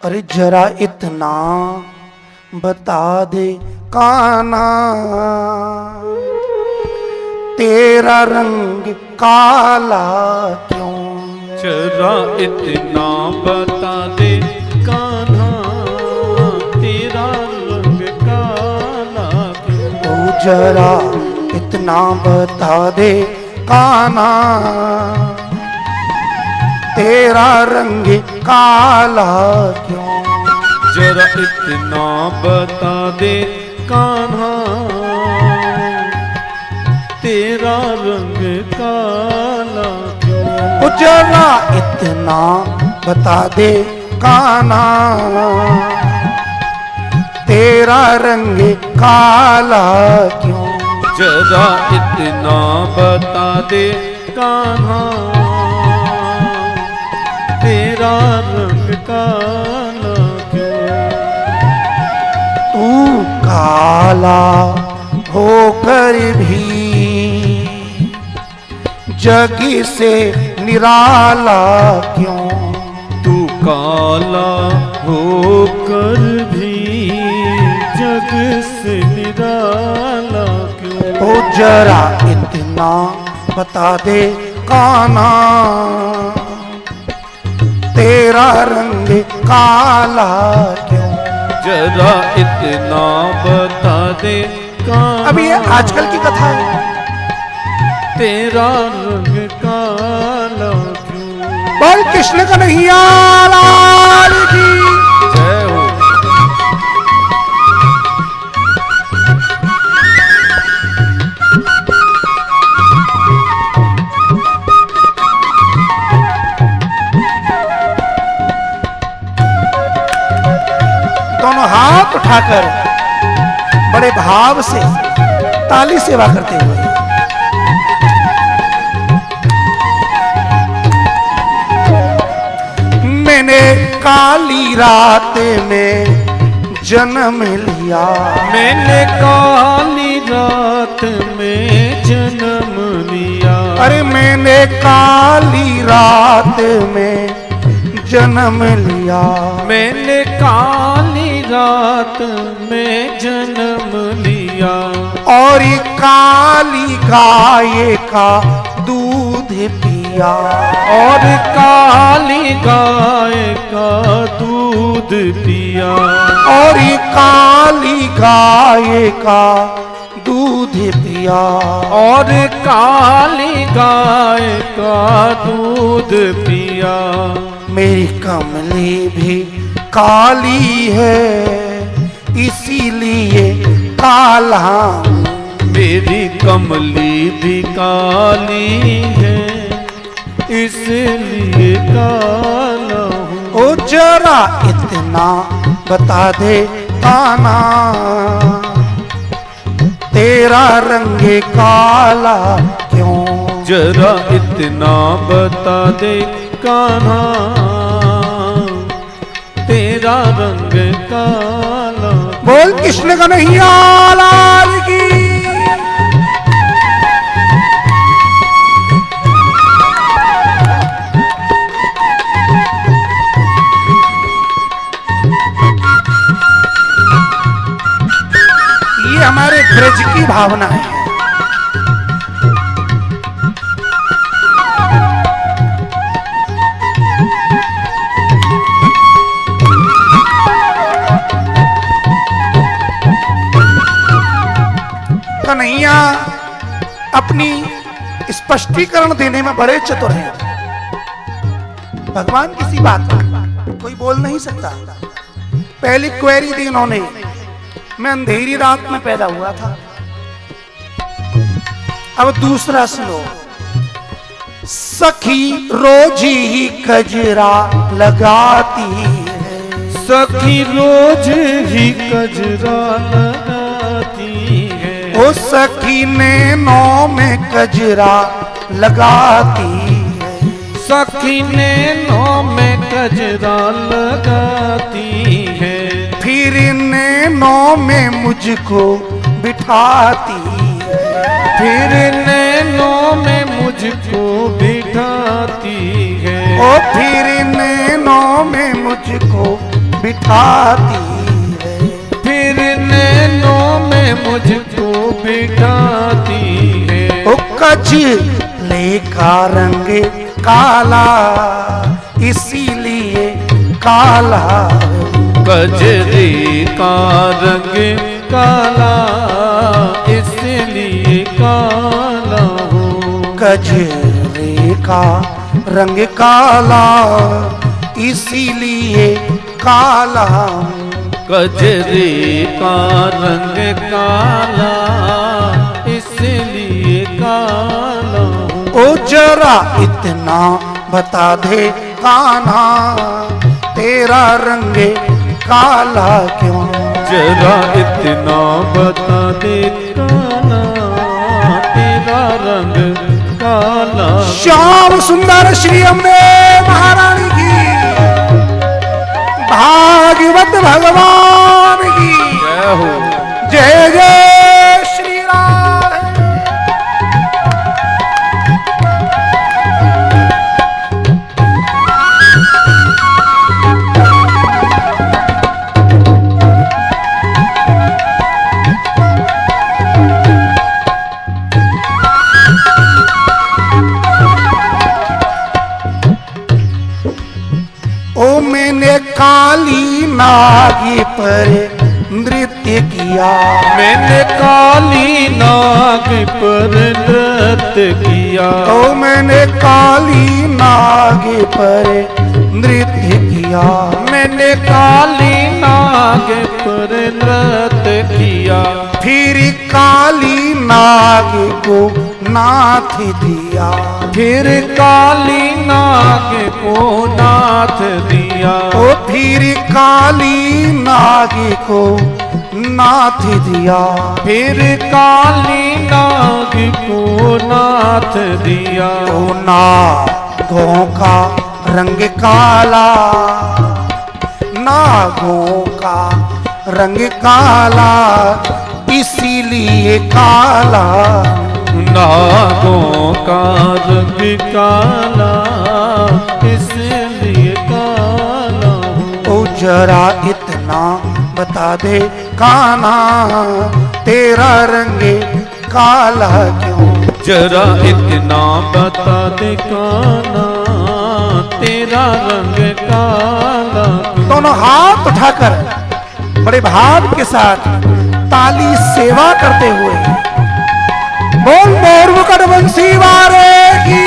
अरे जरा इतना बता दे कान्हा, तेरा रंग काला क्यों? जरा इतना बता दे कान्हा, तेरा रंग काला क्यों? ओ जरा इतना बता दे कान्हा, तेरा रंग काला क्यों? जरा इतना बता दे कान्हा, तेरा रंग काला क्यों? ओ जरा इतना बता दे कान्हा, तेरा रंग काला क्यों? जरा इतना बता दे कान्हा, तेरा रंग काला क्यों? तू काला होकर भी जग से निराला क्यों? तू काला होकर भी जग से निराला क्यों? ओ जरा इतना बता दे कान्हा, तेरा रंग काला क्यों? जरा इतना बता दे कान्हा, अब ये आजकल की कथा है। तेरा रंग काला क्यों? बोल कृष्ण कन्हैया लाल की जय हो। दोनों हाथ उठाकर बड़े भाव से ताली सेवा करते हुए मैंने काली रात में जन्म लिया, मैंने काली रात में जन्म लिया। अरे मैंने काली रात में जन्म लिया, मैंने काली रात में जन्म लिया। और ये काली गाय का दूध पिया, और काली गाय का दूध पिया। और ये काली गाय का दूध पिया। और काली गाय का दूध पिया। मेरी कमली भी काली है, इसीलिए काला। मेरी कमली भी काली है, इसलिए काला हूँ। ओ जरा इतना बता दे कान्हा, तेरा रंग काला क्यों? जरा इतना बता दे कान्हा, तेरा रंग काला। बोल कृष्ण कन्हैया लाल की। ये हमारे ब्रज की भावना है। कन्हैया अपनी स्पष्टीकरण देने में बड़े चतुर हैं। भगवान किसी बात पर कोई बोल नहीं सकता। पहली क्वेरी दी उन्होंने, मैं अंधेरी रात में पैदा हुआ था। अब दूसरा सुनो, सखी रोज ही कजरा लगाती है। सखी रोज ही कजरा लगाती है। ओ सखी नैनों में कजरा लगाती है। सखी नैनों में कजरा लगाती है। फिर नैनों में मुझको बिठाती है। फिर नैनों में मुझको बिठाती है। ओ फिर नैनों बिठाती है। फिर नैनों में मुझको बिठाती है। ओ कजले का रंग काला इसीलिए काला, कजरे का रंग काला इसलिए काला हो। कजरे का रंग काला इसीलिए काला, कजरे का रंग काला इसलिए काला हो। ओ जरा इतना बता दे कान्हा तेरा रंग काला क्यों। जरा इतना बता दे काला तेरा रंग काला। श्याम सुंदर श्री अम्बे महारानी की, भागवत भगवान की जय हो। जय जय श्री राम। ओ मैंने काली नागी पर नृत्य किया, मैंने काली नाग पर नृत्य किया। ओ मैंने काली नाग पर नृत्य किया, मैंने काली नाग पर नृत्य किया। फिर काली नाग को नाथ दिया, फिर काली नाग को नाथ दिया। ओ फिर काली नाग को नाथ दिया, फिर काली नाग को नाथ दिया। ओ नागों का रंग काला, नागों का रंग काला इसीलिए काला, नागों का रंग काला इसलिए काला। ओ जरा इतना बता दे कान्हा तेरा रंग काला क्यों। जरा इतना बता दे कान्हा तेरा रंग काला क्यों। दोनों हाथ उठाकर बड़े भाव के साथ ताली सेवा करते हुए बोल मोर मुकुट बंसी वारे की।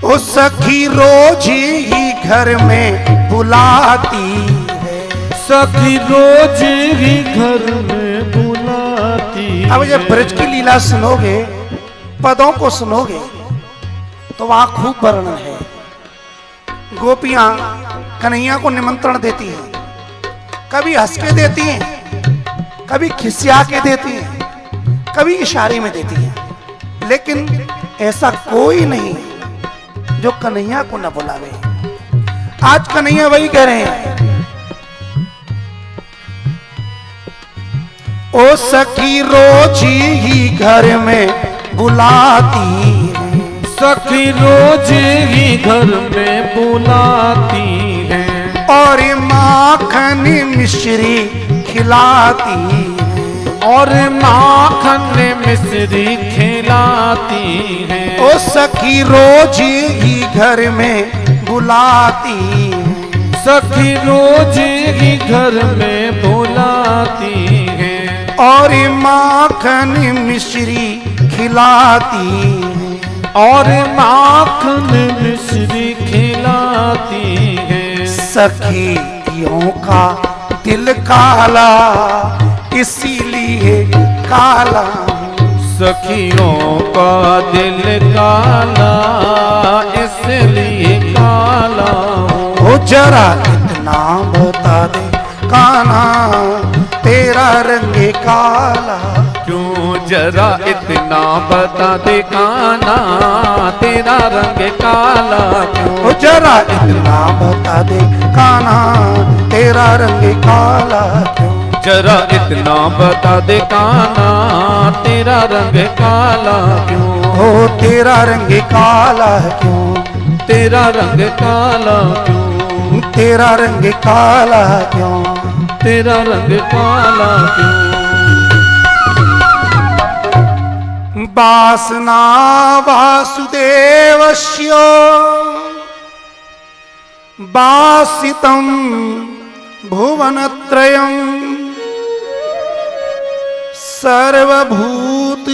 ओ सखी रोज ही घर में बुलाती है, सखी रोज ही घर में बुलाती। अब जब ब्रज की लीला सुनोगे, पदों को सुनोगे तो वहां खूब वर्णन है। गोपियां कन्हैया को निमंत्रण देती हैं, कभी हंस के देती हैं, कभी खिसिया के देती हैं, कभी इशारे में देती हैं, लेकिन ऐसा कोई नहीं जो कन्हैया को न बुलावे। आज कन्हैया वही कह रहे हैं, ओ सखी रोज ही घर में बुलाती है, सखी रोज ही घर में बुलाती है। और माखन मिश्री खिलाती है, और माखन मिश्री खिलाती है। ओ सखी रोज ही घर में बुलाती है, सखी रोज ही घर में बुलाती है। और माखन मिश्री खिलाती है, और माखन मिश्री खिलाती है। सखियों का दिल काला इसीलिए काला, सखियों का दिल काला इसलिए काला। ओ जरा इतना बता दे कान्हा तेरा रंग काला। क्यों जरा इतना बता दे कान्हा, तेरा रंग काला क्यों? ओ जरा इतना बता दे कान्हा, तेरा रंग काला क्यों? जरा इतना बता दे कान्हा, तेरा रंग काला क्यों? ओ तेरा रंग काला क्यों? तेरा रंग काला क्यों? तेरा रंग काला क्यों? तेरा रंग काला क्यों? वासना वासुदेवस्य वासितं भुवनत्रयं सर्वभूत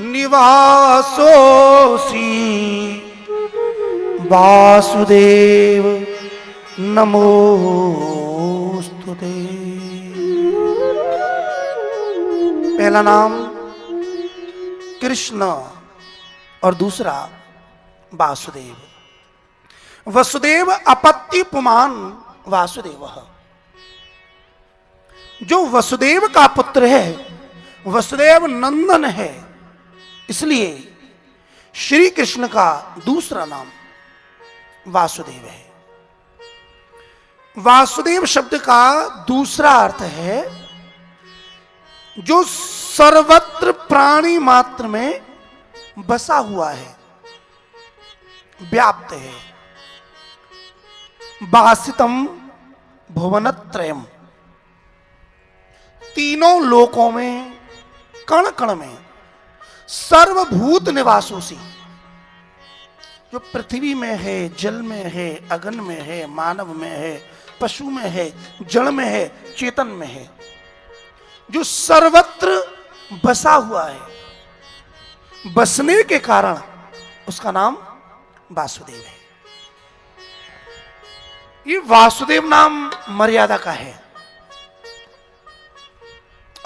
निवासोऽसि वासुदेव नमोस्तुते। पहला नाम कृष्ण और दूसरा वासुदेव। वसुदेव अपत्य पुमान वासुदेव। जो वसुदेव का पुत्र है, वसुदेव नंदन है, इसलिए श्री कृष्ण का दूसरा नाम वासुदेव है। वासुदेव शब्द का दूसरा अर्थ है जो सर्वत्र प्राणी मात्र में बसा हुआ है, व्याप्त है। वासितम भुवनत्रयम, तीनों लोकों में, कण कण में, सर्वभूत निवासोसी, जो पृथ्वी में है, जल में है, अगन में है, मानव में है, पशु में है, जड़ में है, चेतन में है, जो सर्वत्र बसा हुआ है, बसने के कारण उसका नाम वासुदेव है। ये वासुदेव नाम मर्यादा का है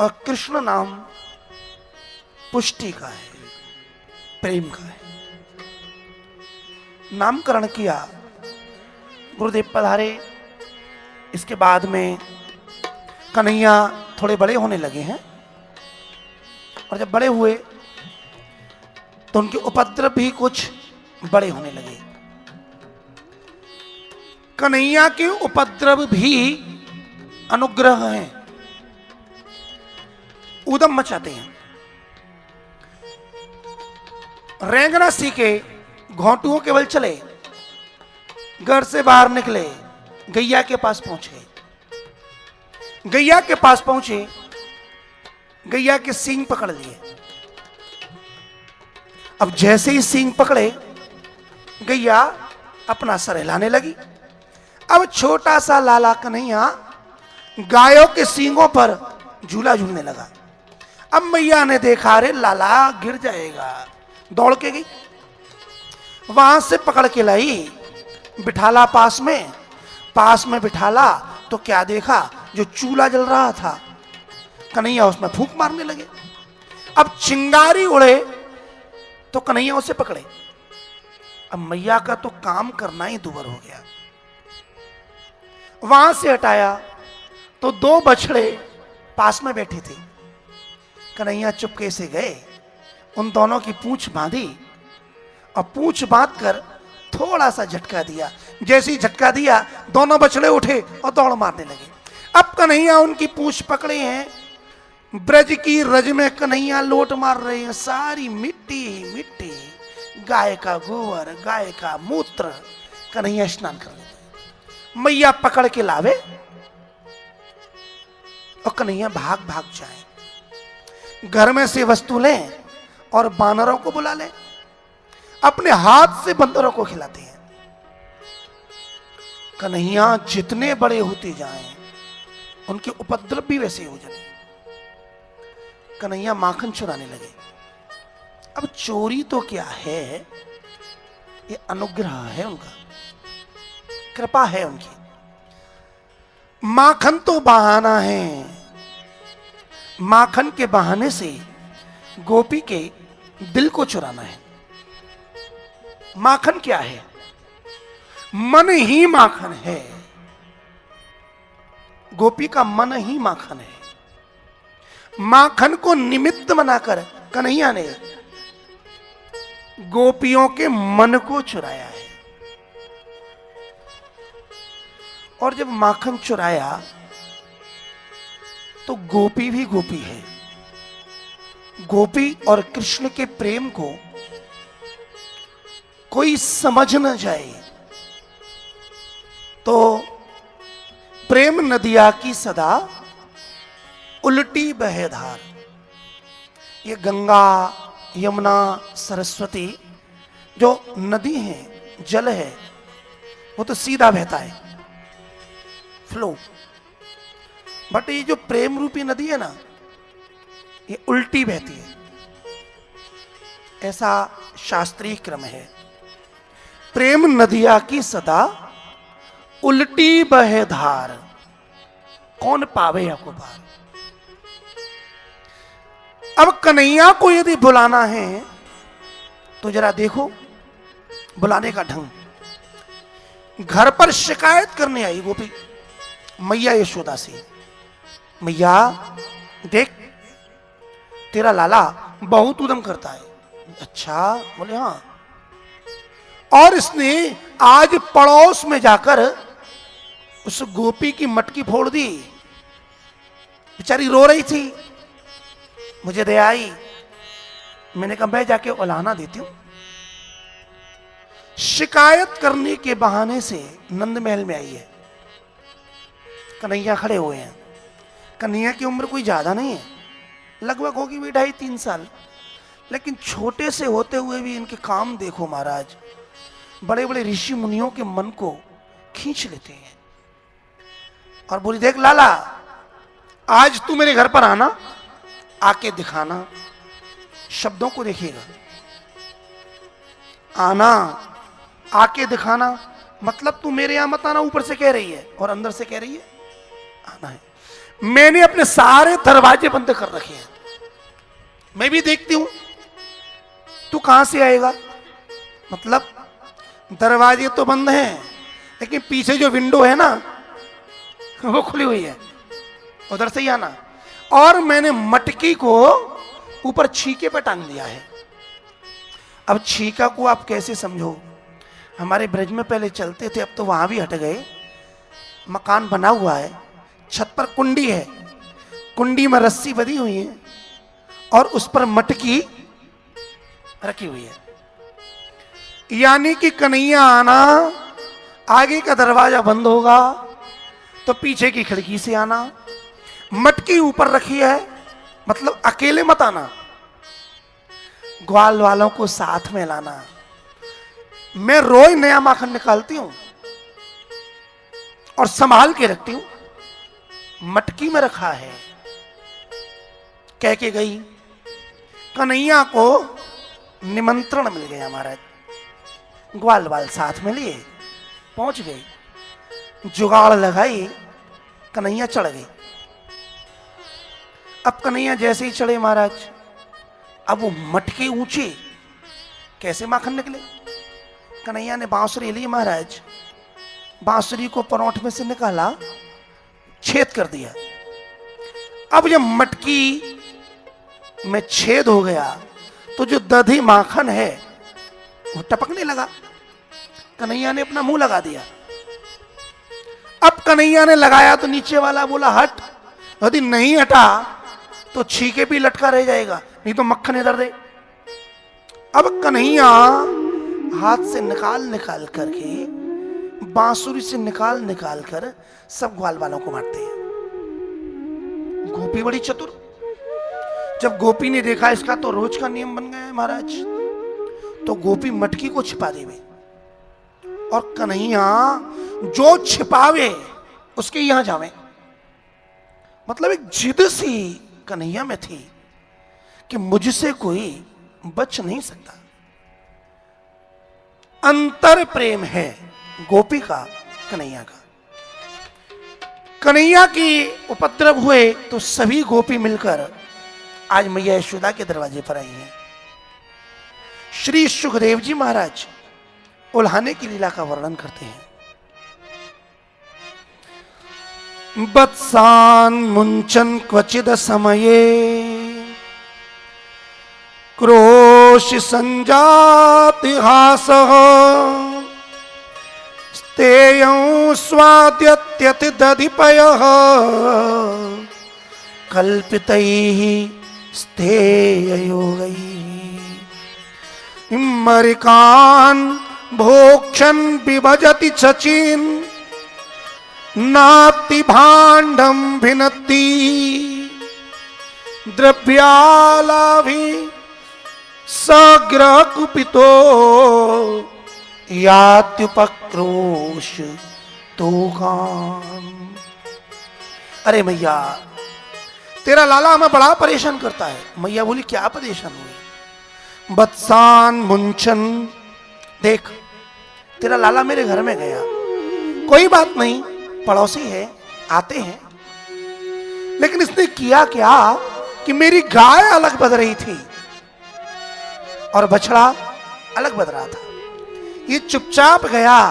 और कृष्ण नाम पुष्टि का है, प्रेम का है। नामकरण किया, गुरुदेव पधारे। इसके बाद में कन्हैया थोड़े बड़े होने लगे हैं और जब बड़े हुए तो उनके उपद्रव भी कुछ बड़े होने लगे। कन्हैया के उपद्रव भी अनुग्रह हैं, उदम मचाते हैं। रेंगना सीखे, घोंटुओं के बल चले, घर से बाहर निकले, गैया के पास पहुंचे। गैया के पास पहुंचे, गैया के सींग पकड़ लिए। अब जैसे ही सींग पकड़े, गैया अपना सर हिलाने लगी। अब छोटा सा लाला कन्हैया गायों के सींगों पर झूला झूलने लगा। अब मैया ने देखा, अरे लाला गिर जाएगा, दौड़ के गई, वहां से पकड़ के लाई, बिठाला पास में बिठाला तो क्या देखा, जो चूल्हा जल रहा था, कन्हैया उसमें फूंक मारने लगे। अब चिंगारी उड़े तो कन्हैया उसे पकड़े। अब मैया का तो काम करना ही दूभर हो गया। वहां से हटाया तो दो बछड़े पास में बैठी थी। कन्हैया चुपके से गए, उन दोनों की पूंछ बांधी और पूंछ बांध कर थोड़ा सा झटका दिया। जैसे ही झटका दिया, दोनों बछड़े उठे और दौड़ मारने लगे। अब कन्हैया उनकी पूंछ पकड़े हैं, ब्रज की रज में कन्हैया लोट मार रहे हैं, सारी मिट्टी मिट्टी, गाय का गोबर, गाय का मूत्र। कन्हैया स्नान कर लेते, मैया पकड़ के लावे और कन्हैया भाग भाग जाए। घर में से वस्तु लें और बानरों को बुला लें, अपने हाथ से बंदरों को खिलाते हैं। कन्हैया जितने बड़े होते जाएं, उनके उपद्रव भी वैसे हो जाते। कन्हैया माखन चुराने लगे। अब चोरी तो क्या है, ये अनुग्रह है उनका, कृपा है उनकी। माखन तो बहाना है, माखन के बहाने से गोपी के दिल को चुराना है। माखन क्या है? मन ही माखन है। गोपी का मन ही माखन है। माखन को निमित्त बनाकर कन्हैया ने गोपियों के मन को चुराया है। और जब माखन चुराया तो गोपी भी गोपी है। गोपी और कृष्ण के प्रेम को कोई समझ न जाए तो प्रेम नदिया की सदा उल्टी बहे धार। ये गंगा, यमुना, सरस्वती जो नदी है, जल है, वो तो सीधा बहता है, फ्लो। बट ये जो प्रेम रूपी नदी है ना, ये उल्टी बहती है। ऐसा शास्त्रीय क्रम है। प्रेम नदिया की सदा उल्टी बहे धार, कौन पावे आपको पार। अब कन्हैया को यदि बुलाना है तो जरा देखो बुलाने का ढंग। घर पर शिकायत करने आई गोपी मैया यशोदा से, मैया देख तेरा लाला बहुत उदम करता है। अच्छा, बोले हाँ। और इसने आज पड़ोस में जाकर उस गोपी की मटकी फोड़ दी। बेचारी रो रही थी, मुझे दया आई, मैंने कहा मैं जाके उलाहना देती हूं। शिकायत करने के बहाने से नंद महल में आई है। कन्हैया खड़े हुए हैं। कन्हैया की उम्र कोई ज्यादा नहीं है, लगभग होगी भी 2.5-3 साल। लेकिन छोटे से होते हुए भी इनके काम देखो महाराज, बड़े बड़े ऋषि मुनियों के मन को खींच लेते हैं। और बोली देख लाला, आज तू मेरे घर पर आना, आके दिखाना, शब्दों को देखिएगा। आना, आके दिखाना, मतलब तू मेरे यहां मत आना, ऊपर से कह रही है और अंदर से कह रही है आना है। मैंने अपने सारे दरवाजे बंद कर रखे हैं, मैं भी देखती हूं तू कहां से आएगा। मतलब दरवाजे तो बंद हैं, लेकिन पीछे जो विंडो है ना वो खुली हुई है, उधर से ही आना। और मैंने मटकी को ऊपर छीके पे टांग दिया है। अब छीका को आप कैसे समझो, हमारे ब्रज में पहले चलते थे, अब तो वहां भी हट गए। मकान बना हुआ है, छत पर कुंडी है, कुंडी में रस्सी बंधी हुई है और उस पर मटकी रखी हुई है। यानी कि कन्हैया आना, आगे का दरवाजा बंद होगा तो पीछे की खिड़की से आना। मटकी ऊपर रखी है, मतलब अकेले मत आना, ग्वाल वालों को साथ में लाना। मैं रोज नया माखन निकालती हूं और संभाल के रखती हूं, मटकी में रखा है। कह के गई। कन्हैया को निमंत्रण मिल गया महाराज, ग्वाल वाल साथ में लिए पहुंच गए, जुगाड़ लगाई, कन्हैया चढ़ गई। अब कन्हैया जैसे ही चढ़े महाराज, अब वो मटके ऊंचे, कैसे माखन निकले। कन्हैया ने बांसुरी ली महाराज, बांसुरी को परोठ में से निकाला, छेद कर दिया। अब जब मटकी में छेद हो गया तो जो दधी माखन है वो टपकने लगा। कन्हैया ने अपना मुंह लगा दिया। अब कन्हैया ने लगाया तो नीचे वाला बोला हट, यदि नहीं हटा तो छीके भी लटका रह जाएगा, नहीं तो मक्खन इधर दे। अब कन्हैया हाथ से निकाल करके, बांसुरी से निकाल कर सब ग्वाल वालों को मारते हैं। गोपी बड़ी चतुर, जब गोपी ने देखा इसका तो रोज का नियम बन गया है महाराज, तो गोपी मटकी को छिपा देवे और कन्हैया जो छिपावे उसके यहां जावे। मतलब एक जिद सी कन्हैया में थी कि मुझसे कोई बच नहीं सकता। अंतर प्रेम है गोपी का कन्हैया का। कन्हैया की उपद्रव हुए तो सभी गोपी मिलकर आज मैया यशोदा के दरवाजे पर आई हैं। श्री सुखदेव जी महाराज उल्हाने की लीला का वर्णन करते हैं। वत्सान मुंचन क्वचिद समये क्रोश संजाति हासः स्तेयं स्वाद्यत्यति दधिपयः कल्पितैः स्थेययोगैः इम्मरिकान् भोक्षन् विभजति चचिन् नाति भाण्डं भिनत्ति द्रव्यालाभि सग्रह कुपितो यात्युपक्रोश तोगान। अरे मैया, तेरा लाला हमें बड़ा परेशान करता है। मैया बोली, क्या परेशान हुई? बत्सान मुंचन, देख तेरा लाला मेरे घर में गया, कोई बात नहीं, पड़ोसी है, आते हैं, लेकिन इसने किया क्या कि मेरी गाय अलग बज रही थी और बछड़ा अलग बज रहा था। ये चुपचाप गया,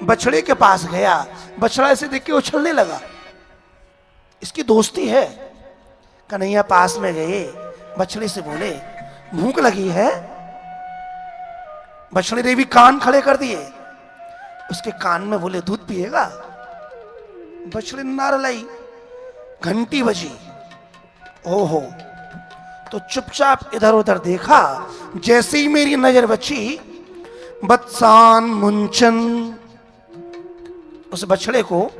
बछड़े के पास गया, बछड़ा ऐसे देख के उछलने लगा। इसकी दोस्ती है। कन्हैया पास में गए, बछड़े से बोले, भूख लगी है? बछड़े ने भी कान खड़े कर दिए, उसके कान में बोले, दूध पिएगा? बछड़े ने नार लाई, घंटी बजी, ओहो, तो चुपचाप इधर उधर देखा। जैसे ही मेरी नजर बची, बत्सान मुंचन, उस बछड़े को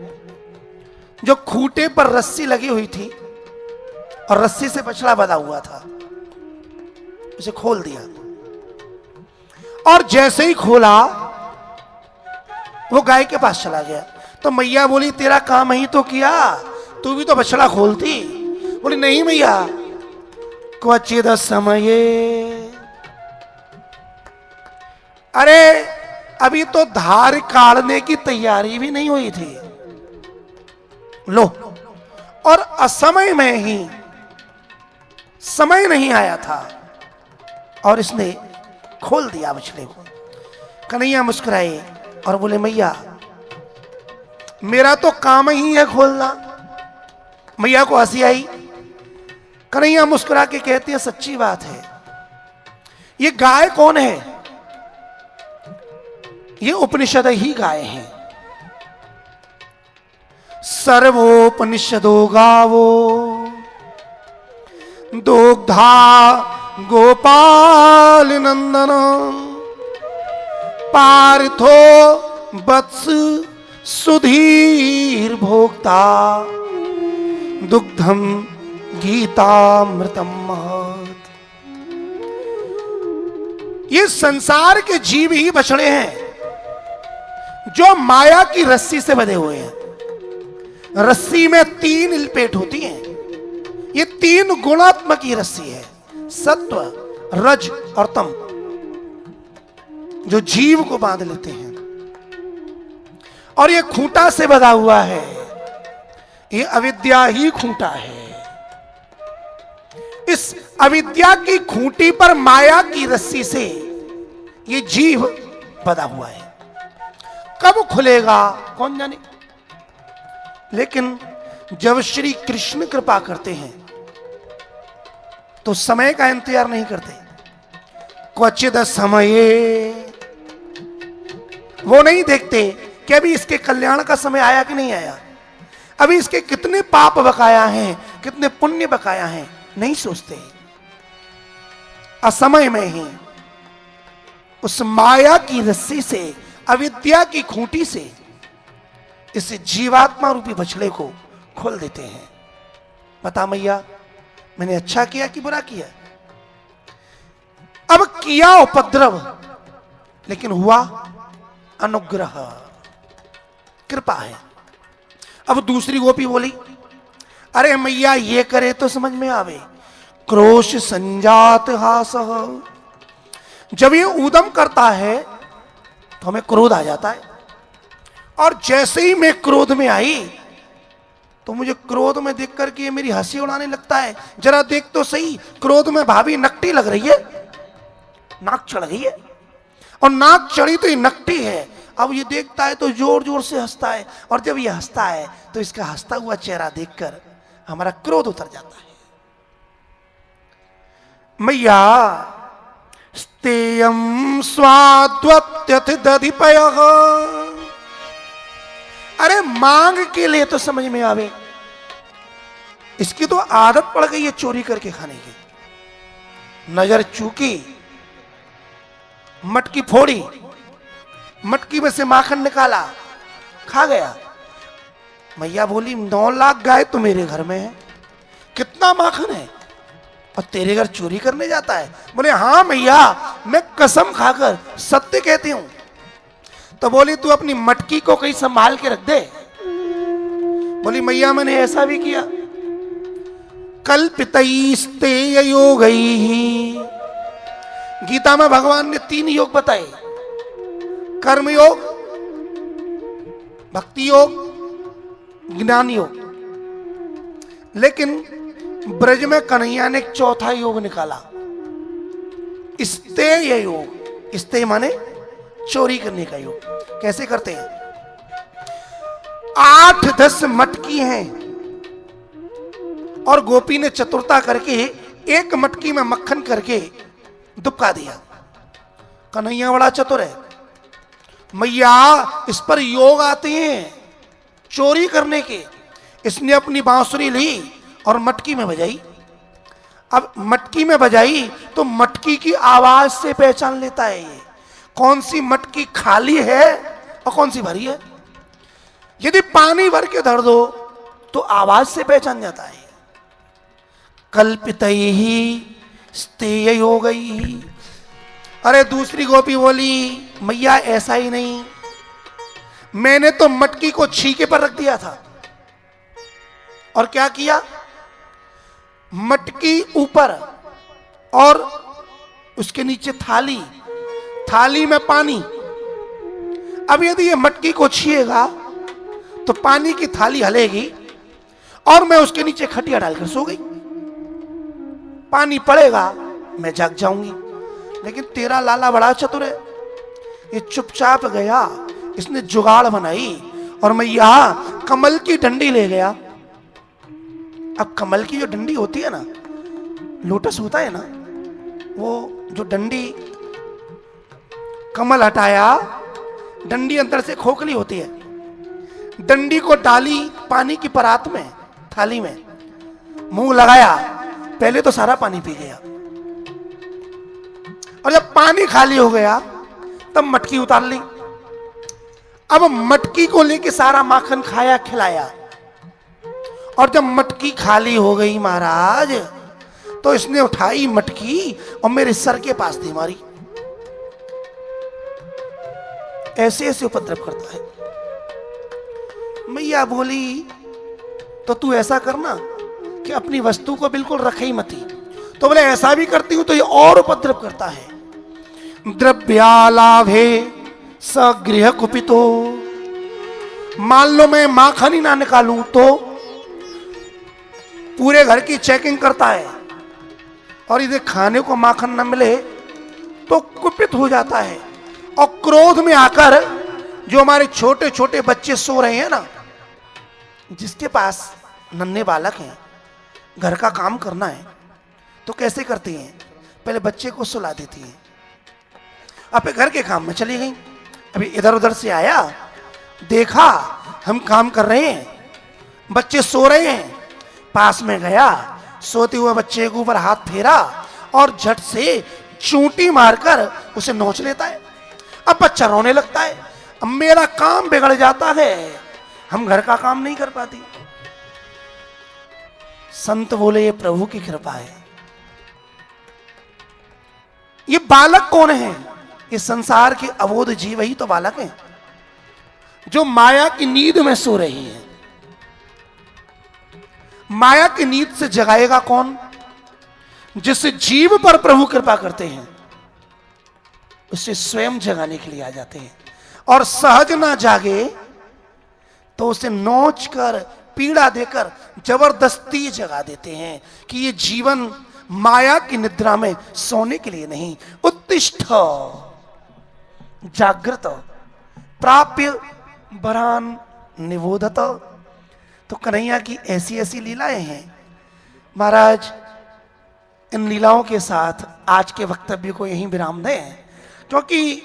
जो खूंटे पर रस्सी लगी हुई थी और रस्सी से बछड़ा बंधा हुआ था, उसे खोल दिया। और जैसे ही खोला, वो गाय के पास चला गया। तो मैया बोली, तेरा काम ही तो किया, तू भी तो बछड़ा खोलती। बोली, नहीं मैया, क्वचिद समये, अरे अभी तो धार काढ़ने की तैयारी भी नहीं हुई थी, लो, और असमय में ही, समय नहीं आया था और इसने खोल दिया बछड़े को। कन्हैया मुस्कुराए और बोले, मैया मेरा तो काम ही है खोलना। मैया को हंसी आई। कन्हैया मुस्कुरा के कहती है, सच्ची बात है। ये गाय कौन है? ये उपनिषद ही गाय हैं। सर्वोपनिषदो गावो दोग्धा गोपाल नंदन पार्थो वत्स सुधीर भोक्ता दुग्धम गीतामृतम महत्। ये संसार के जीव ही बछड़े हैं जो माया की रस्सी से बंधे हुए हैं। रस्सी में 3 लपेट होती हैं। ये 3 गुणात्मक की रस्सी है, सत्व, रज और तम, जो जीव को बांध लेते हैं। और ये खूंटा से बंधा हुआ है। ये अविद्या ही खूंटा है। इस अविद्या की खूंटी पर माया की रस्सी से ये जीव बंधा हुआ है। कब खुलेगा कौन जाने, लेकिन जब श्री कृष्ण कृपा करते हैं तो समय का इंतजार नहीं करते। क्वचिद समये, वो नहीं देखते कि अभी इसके कल्याण का समय आया कि नहीं आया, अभी इसके कितने पाप बकाया हैं, कितने पुण्य बकाया हैं, नहीं सोचते। असमय में ही उस माया की रस्सी से, अविद्या की खूंटी से इस जीवात्मा रूपी बछड़े को खोल देते हैं। बता मैया, मैंने अच्छा किया कि बुरा किया? अब किया उपद्रव, लेकिन हुआ अनुग्रह, कृपा है। अब दूसरी गोपी बोली, अरे मैया ये करे तो समझ में आवे, क्रोश संजात हासः। जब ये ऊदम करता है तो हमें क्रोध आ जाता है, और जैसे ही मैं क्रोध में आई तो मुझे क्रोध में देख करके मेरी हंसी उड़ाने लगता है। जरा देख तो सही, क्रोध में भाभी नकटी लग रही है, नाक चढ़ गई है, और नाक चढ़ी तो ये नकटी है, अब ये देखता है तो जोर जोर से हंसता है, और जब ये हंसता है तो इसका हंसता हुआ चेहरा देखकर हमारा क्रोध उतर जाता है। मैया स्तेयम स्वाद्वत्यथ दधिपयः, अरे मांग के लिए तो समझ में आवे, इसकी तो आदत पड़ गई है चोरी करके खाने की। नजर चूकी, मटकी फोड़ी, मटकी में से माखन निकाला, खा गया। मैया बोली 9 लाख गाय तो मेरे घर में है, कितना माखन है, और तेरे घर चोरी करने जाता है? बोले हाँ मैया, मैं कसम खाकर सत्य कहती हूं। तो बोली तू अपनी मटकी को कहीं संभाल के रख दे। बोली मैया मैंने ऐसा भी किया। कल्पितैस्ते योगैः, गीता में भगवान ने 3 योग बताए, कर्म योग, भक्ति योग, ज्ञान योग। लेकिन ब्रज में कन्हैया ने एक चौथा योग निकाला, स्तेय योग। स्तेय माने चोरी करने का योग। कैसे करते हैं? 8-10 मटकी हैं और गोपी ने चतुरता करके एक मटकी में मक्खन करके दुबका दिया। कन्हैया बड़ा चतुर है, मैया इस पर योग आते हैं चोरी करने के। इसने अपनी बांसुरी ली और मटकी में बजाई। अब मटकी में बजाई तो मटकी की आवाज से पहचान लेता है ये कौन सी मटकी खाली है और कौन सी भरी है। यदि पानी भर के धर दो तो आवाज से पहचान जाता है। कल्पितैः स्तेय योगैः। अरे दूसरी गोपी बोली मैया ऐसा ही नहीं, मैंने तो मटकी को छीके पर रख दिया था। और क्या किया? मटकी ऊपर और उसके नीचे थाली, थाली में पानी। अब यदि ये मटकी को छीएगा तो पानी की थाली हलेगी और मैं उसके नीचे खटिया डालकर सो गई। पानी पड़ेगा, मैं जाग जाऊंगी। लेकिन तेरा लाला बड़ा चतुर है, ये चुपचाप गया, इसने जुगाड़ बनाई और मैं यहां कमल की डंडी ले गया। अब कमल की जो डंडी होती है ना, लोटस होता है ना, वो जो डंडी, कमल हटाया, डंडी अंदर से खोखली होती है, डंडी को डाली पानी की परात में, थाली में, मुंह लगाया, पहले तो सारा पानी पी गया और जब पानी खाली हो गया तब मटकी उतार ली। अब मटकी को लेके सारा माखन खाया, खिलाया, और जब मटकी खाली हो गई महाराज तो इसने उठाई मटकी और मेरे सर के पास दी मारी। ऐसे ऐसे उपद्रव करता है। मैया बोली तो तू ऐसा करना कि अपनी वस्तु को बिल्कुल रखे ही मती। तो बोले ऐसा भी करती हूं तो ये और उपद्रव करता है। द्रव्यालाभे सगृह कुपितो, मान लो मैं माखन ही ना निकालूं तो पूरे घर की चेकिंग करता है, और इधर खाने को माखन न मिले तो कुपित हो जाता है और क्रोध में आकर जो हमारे छोटे छोटे बच्चे सो रहे हैं ना, जिसके पास नन्हे बालक हैं, घर का काम करना है तो कैसे करती हैं? पहले बच्चे को सुला देती हैं, अपने घर के काम में चली गई। अभी इधर उधर से आया, देखा हम काम कर रहे हैं, बच्चे सो रहे हैं, पास में गया, सोते हुए बच्चे के ऊपर हाथ फेरा और झट से चूंटी मारकर उसे नोच लेता है। अब बच्चा रोने लगता है, अब मेरा काम बिगड़ जाता है, हम घर का काम नहीं कर पाती। संत बोले ये प्रभु की कृपा है। ये बालक कौन है? ये संसार के अबोध जीव ही तो बालक हैं, जो माया की नींद में सो रही है। माया की नींद से जगाएगा कौन? जिस जीव पर प्रभु कृपा करते हैं उसे स्वयं जगाने के लिए आ जाते हैं, और सहज ना जागे तो उसे नोच कर, पीड़ा देकर जबरदस्ती जगा देते हैं कि ये जीवन माया की निद्रा में सोने के लिए नहीं। उत्तिष्ठ, जागृत, प्राप्य वरान निबोधत। तो कन्हैया की ऐसी ऐसी लीलाएं हैं। महाराज, इन लीलाओं के साथ आज के वक्तव्य को यहीं विराम दें, क्योंकि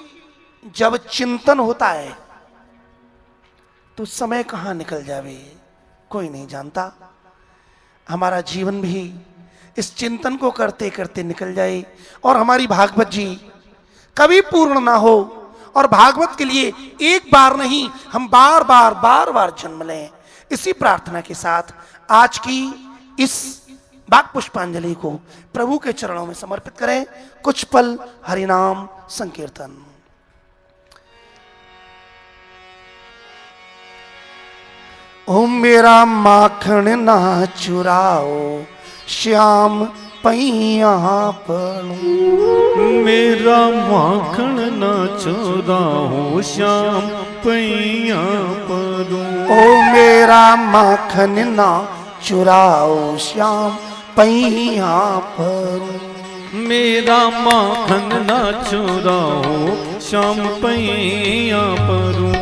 जब चिंतन होता है तो समय कहाँ निकल जावे कोई नहीं जानता। हमारा जीवन भी इस चिंतन को करते करते निकल जाए और हमारी भागवत जी कभी पूर्ण ना हो, और भागवत के लिए एक बार नहीं हम बार बार जन्म लें। इसी प्रार्थना के साथ आज की इस वाक पुष्पांजलि को प्रभु के चरणों में समर्पित करें। कुछ पल हरिनाम संकीर्तन। ओ मेरा माखन ना चुराओ, श्याम पैया पड़ूं। मेरा माखन न चुराओ, श्याम पैया पड़ूं। ओ मेरा माखन ना चुराओ, श्याम पैया पड़ूं। मेरा माखन न चुराओ, श्याम पैया पड़ूं।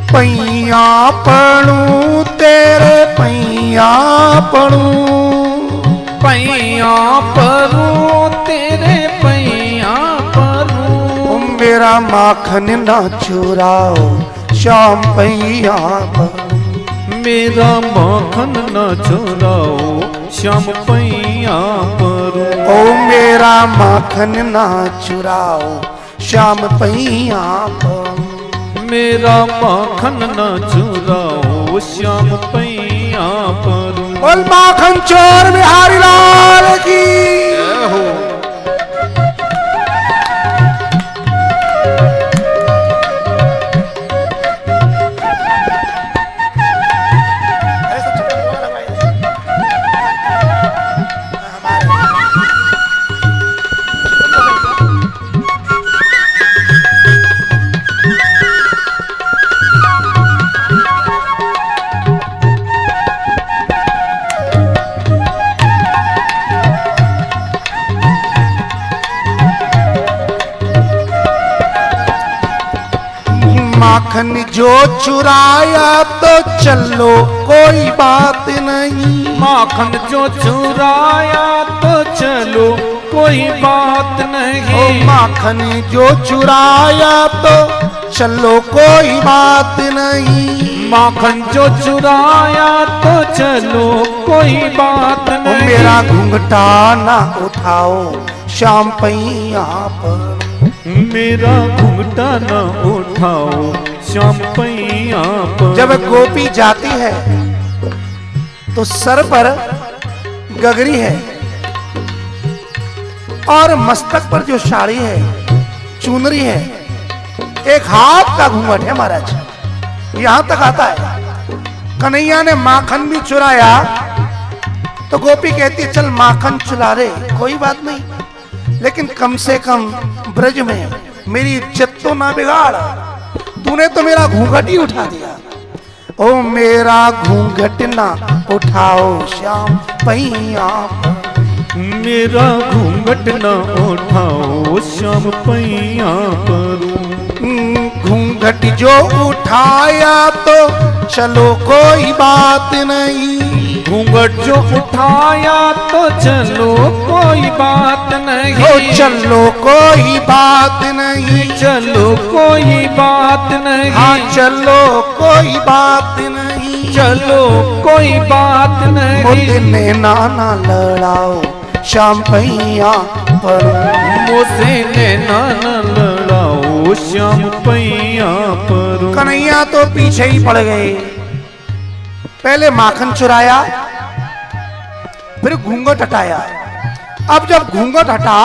पैया पड़ूं तेरे पैया पड़ूं। पैया परूं तेरे पैया परूं। मेरा माखन ना चुराओ, श्याम पैया पड़ूं। मेरा माखन न चुराओ, श्याम पैया परूं। ओ मेरा माखन ना चुराओ, श्याम पैया पड़ूं। मेरा माखन न चुराओ, श्याम पैया परूं। बोल माखन चोर बिहारी लाल की। जय हो। माखन जो चुराया तो चलो कोई बात नहीं। माखन जो चुराया तो चलो कोई बात नहीं। ओ माखन जो चुराया तो चलो कोई बात नहीं। माखन जो चुराया तो चलो कोई बात ओ नहीं। मेरा घूंघटा ना उठाओ, श्याम पैया पर। मेरा घूंघटा न उठाओ, श्याम पैया पर। जब गोपी जाती है तो सर पर गगरी है और मस्तक पर जो साड़ी है, चुनरी है, एक हाथ का घूंघट है महाराज, यहां तक आता है। कन्हैया ने माखन भी चुराया तो गोपी कहती है चल माखन चुरा रे, कोई बात नहीं, लेकिन कम से कम ब्रज में मेरी इज्जत तो ना बिगाड़, तूने तो मेरा घूंघट ही उठा दिया। ओ मेरा घूंघट ना उठाओ, श्याम पैया पर। मेरा घूंघट न उठाओ, श्याम पैया परूं। घूंघट जो उठाया तो चलो कोई बात नहीं। घूंघट जो उठाया तो चलो कोई बात नहीं। ओ चलो कोई बात नहीं। चलो कोई बात नहीं। हाँ चलो कोई बात नहीं। चलो कोई बात नहीं। मुझे नैना ना लड़ाओ, श्याम पैया पर। मुझसे नैना न लड़ाओ, श्याम पैया परूं। कन्हैया तो पीछे ही पड़ गए। पहले माखन चुराया, फिर घूंघट हटाया। अब जब घूंघट हटा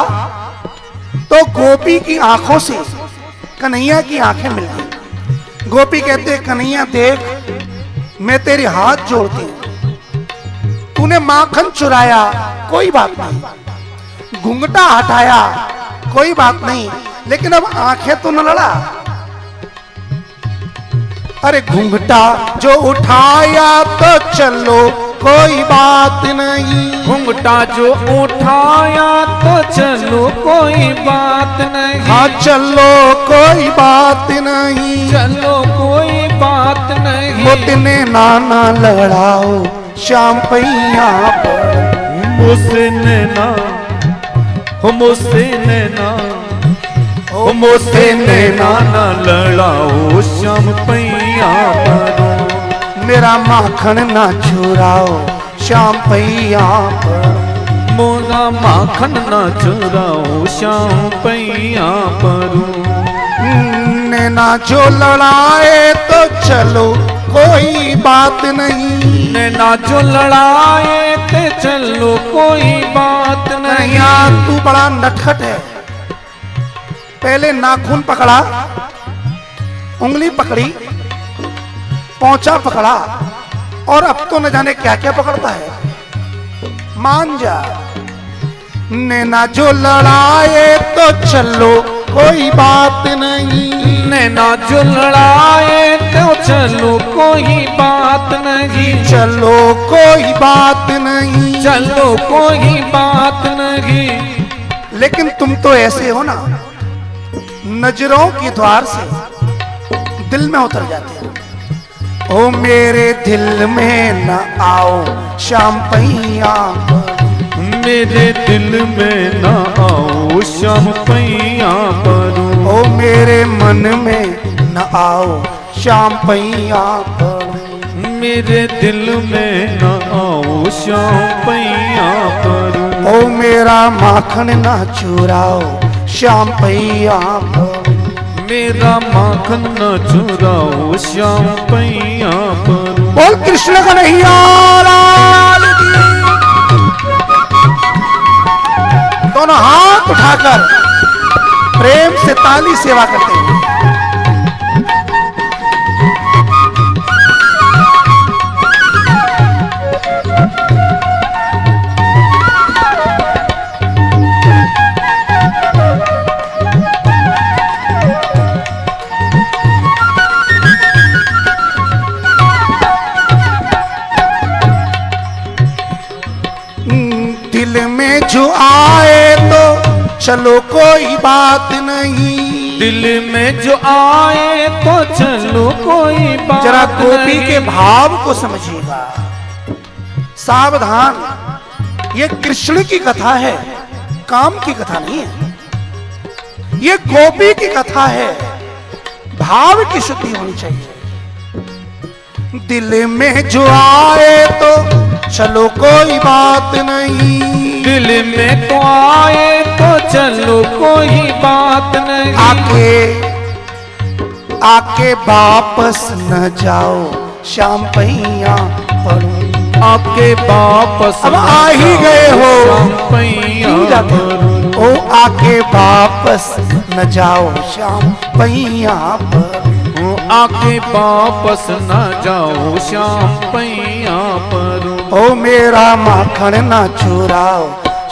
तो गोपी की आंखों से कन्हैया की आंखें मिल गई। गोपी कहते कन्हैया देख, मैं तेरे हाथ जोड़ती हूं, तूने माखन चुराया कोई बात नहीं, घूंघटा हटाया कोई बात नहीं, लेकिन अब आंखें तो न लड़ा। अरे घूंघटा जो उठाया तो चलो कोई बात नहीं। घुंघटा जो उठाया तो चलो कोई बात नहीं। हाँ चलो कोई बात नहीं। चलो कोई बात नहीं। मोतने नाना लड़ाओ श्याम पैया पर। मुझसे नैना हो मुझसे नैना हो मुझसे नैना न लड़ाओ श्याम पैया पर। मेरा माखन ना चुराओ श्याम पैया पर। मोरा माखन न चुराओ श्याम पैया पर। नैना जो लड़ाए तो चलो कोई बात नहीं। नैना जो लड़ाए ते चलो कोई बात नहीं। कन्हैया तू बड़ा नटखट है। पहले नाखून पकड़ा, उंगली पकड़ी, पौंचा पकड़ा और अब तो न जाने क्या क्या पकड़ता है। मान जा। नैना जो लड़ाए तो चलो कोई बात नहीं। नैना जो लड़ाए तो चलो कोई बात नहीं। चलो कोई बात नहीं। चलो कोई बात नहीं। लेकिन तुम तो ऐसे हो ना, नजरों के द्वार से दिल में उतर जाते हो। ओ मेरे दिल में न आओ श्याम पैया पर। मेरे दिल में न आओ श्याम पैया पर। ओ मेरे मन में न आओ श्याम पैया पर। मेरे दिल में न आओ श्याम पैया पर। ओ मेरा माखन न चुराओ श्याम पैया पर। मेरा माखन न चुराओ श्याम पैया पर। बोल कृष्ण कन्हैया लाल की। दोनों हाथ उठाकर प्रेम से ताली सेवा करते हैं। दिल में जो आए तो चलो कोई बात नहीं। दिल में जो आए तो चलो कोई बात। जरा गोपी के भाव को समझिएगा। सावधान, ये कृष्ण की कथा है, काम की कथा नहीं है। ये गोपी की कथा है, भाव की शुद्धि होनी चाहिए। दिल में जो आए तो चलो कोई बात नहीं। दिल में तो आए तो चलो कोई बात नहीं। आके वापस न जाओ श्याम पैया पर। आके वापस अब आ ही गए हो श्याम पैया पर। ओ आके वापस न जाओ श्याम पैया पर। आके वापस न जाओ श्याम पैया पर। ओ मेरा माखन न चुराओ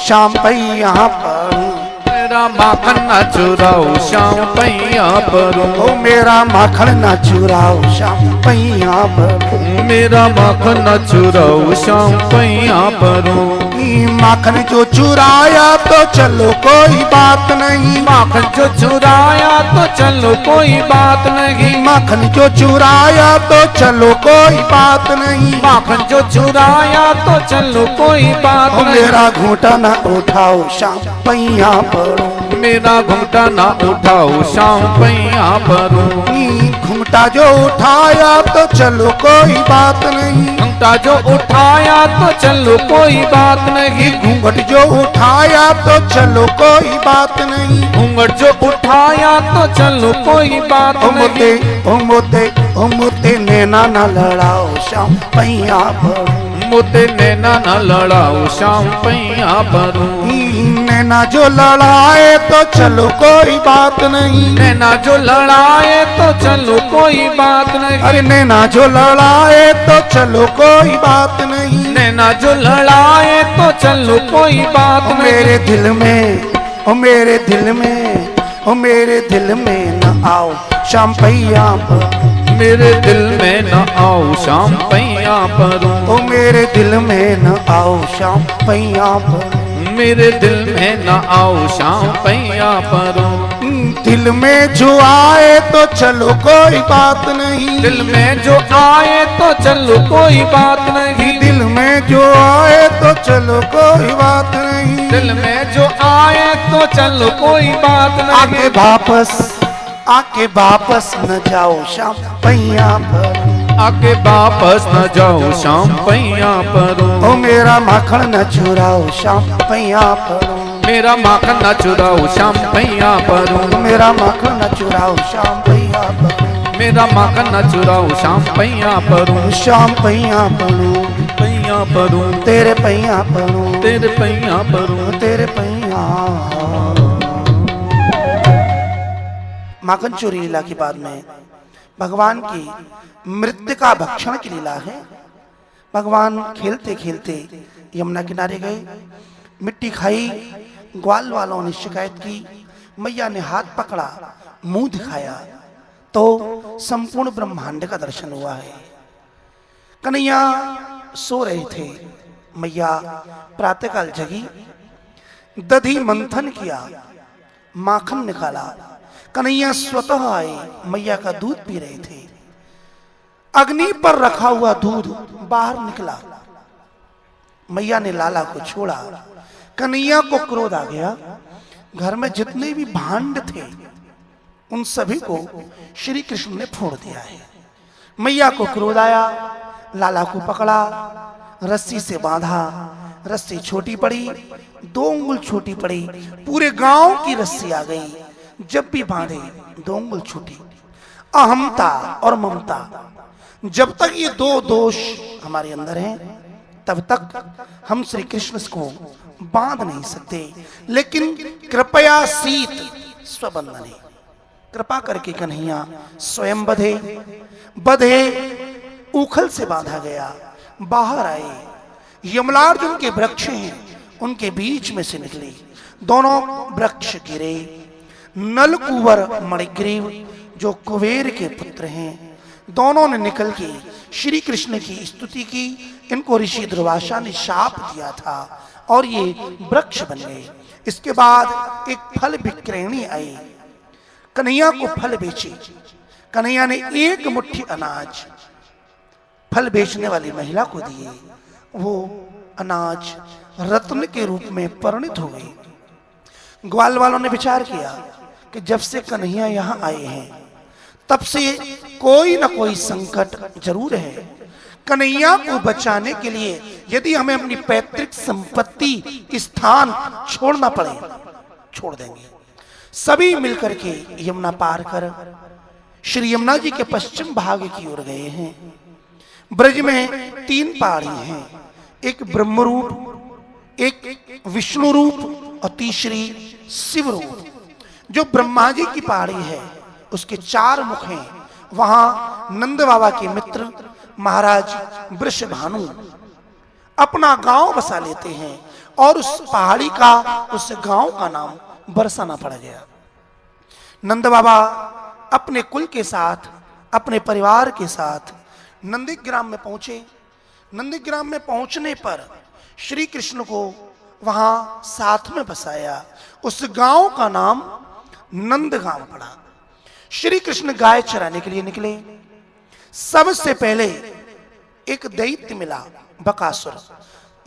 श्याम पैया पर। मेरा माखन न चुराओ श्याम पैया पर। ओ मेरा माखन न चुराओ श्याम पैया पर। मेरा माखन न चुराओ श्याम पैया पर। माखन जो चुराया तो चलो कोई बात नहीं। माखन जो चुराया तो चलो कोई बात नहीं। माखन जो चुराया तो चलो कोई बात नहीं। माखन जो चुराया तो चलो कोई बात ओ नहीं। मेरा घूंटा ना उठाओ श्याम पैया पर। मेरा घूंटा ना उठाओ श्याम पैया पर। घूंटा जो उठाया तो चलो कोई बात नहीं। घूंटा जो उठाया तो चलो कोई बात नहीं। घूंघट जो उठाया तो चलो कोई बात नहीं। घूंघट जो उठाया तो चलो कोई बात ओ मोते नहीं। ओ मोते ओ मोते नैना ना लड़ाओ श्याम पैया पर। मोते नैना न लड़ाओ श्याम पैया पर। नैना जो लड़ाए तो चलो कोई बात नहीं। नैना जो लड़ाए तो चलो कोई बात नहीं। अरे नैना जो लड़ाए तो चलो कोई बात नहीं। नैना जो लड़ाए तो चलो कोई बात ओ नहीं। मेरे दिल में ओ मेरे दिल में ओ मेरे दिल में न आओ श्याम पैया पर। मेरे दिल में न आओ श्याम पैया परूं, ओ मेरे दिल में न आओ श्याम पैया परूं, मेरे दिल में न आओ श्याम पैया परूं। दिल में जो आए तो चलो कोई बात नहीं, दिल में जो आए तो चलो कोई बात नहीं, दिल में जो आए तो चलो कोई बात नहीं, दिल में जो आए तो चलो कोई बात नहीं। आके वापस न जाओ श्याम पैया परूं, आके वापस न जाओ श्याम पैया परूं। ओ मेरा माखन न चुराओ श्याम पैया परूं, मेरा माखन न चुराओ श्याम पैया परूं, मेरा माखन न चुराओ श्याम पैया परूं, मेरा माखन न चुराओ श्याम पैया परूं। श्याम पैया परूं, पैया परूं, तेरे पैया परूं, तेरे पैया परूं, तेरे पैया। माखन चोरी लीला के बाद में भगवान की मृत्यका भक्षण की लीला है। भगवान खेलते खेलते यमुना किनारे गए, मिट्टी खाई, ग्वाल वालों ने शिकायत की, मैया ने हाथ पकड़ा, मुंह दिखाया तो संपूर्ण ब्रह्मांड का दर्शन हुआ है। कन्हैया सो रहे थे, मैया प्रातःकाल जगी, दधी मंथन किया, माखन निकाला, कन्हैया स्वतः आए, मैया का दूध पी रहे थे। अग्नि पर रखा हुआ दूध बाहर निकला, मैया ने लाला को छोड़ा, कन्हैया को क्रोध आ गया। घर में जितने भी भांड थे उन सभी को श्री कृष्ण ने फोड़ दिया है। मैया को क्रोध आया, लाला को पकड़ा, रस्सी से बांधा, रस्सी छोटी पड़ी, 2 अंगुल छोटी पड़ी, पूरे गांव की रस्सी आ गई। जब भी बांधे 2 अंगुल छोटी। अहमता और ममता, जब तक ये 2 दोष हमारे अंदर हैं तब तक हम श्री कृष्ण को बांध नहीं सकते। लेकिन कृपया सीत स्वबंधने, कृपा करके कन्हैया स्वयं बधे उखल से बांधा गया, बाहर आए। यमलार्जुन के वृक्ष हैं, उनके बीच में से निकले, दोनों वृक्ष गिरे। नलकुवर मणिग्रीव जो कुबेर के पुत्र हैं, दोनों ने निकल के श्री कृष्ण की स्तुति की। इनको ऋषि दुर्वासा ने शाप दिया था और ये वृक्ष बन गए। इसके बाद एक फल विक्रयणी आई, कन्हैया को फल बेचे। कन्हैया ने 1 मुट्ठी अनाज फल बेचने वाली महिला को दिए। वो अनाज रत्न के रूप में परिणित हो गई। ग्वाल वालों ने विचार किया कि जब से कन्हैया यहाँ आए हैं तब से कोई ना कोई संकट जरूर है। कन्हैया को बचाने के लिए यदि हमें अपनी पैतृक संपत्ति स्थान छोड़ना पड़े, छोड़ देंगे। सभी मिलकर के यमुना पार कर श्री यमुना जी के पश्चिम भाग की ओर गए हैं। ब्रज में 3 पहाड़ी हैं, एक ब्रह्म रूप, एक विष्णु रूप और तीसरी शिव रूप। जो ब्रह्मा जी की पहाड़ी है उसके 4 मुख हैं। वहां नंद बाबा के मित्र महाराज वृषभानु अपना गांव बसा लेते हैं और उस पहाड़ी का, उस गांव का नाम बरसाना पड़ गया। नंद बाबा अपने कुल के साथ, अपने परिवार के साथ नंदीग्राम में पहुंचे। नंदीग्राम में पहुंचने पर श्री कृष्ण को वहां साथ में बसाया। उस गांव का नाम नंद गांव पड़ा। श्री कृष्ण गाय चराने के लिए निकले। सबसे पहले एक दैत्य मिला, बकासुर।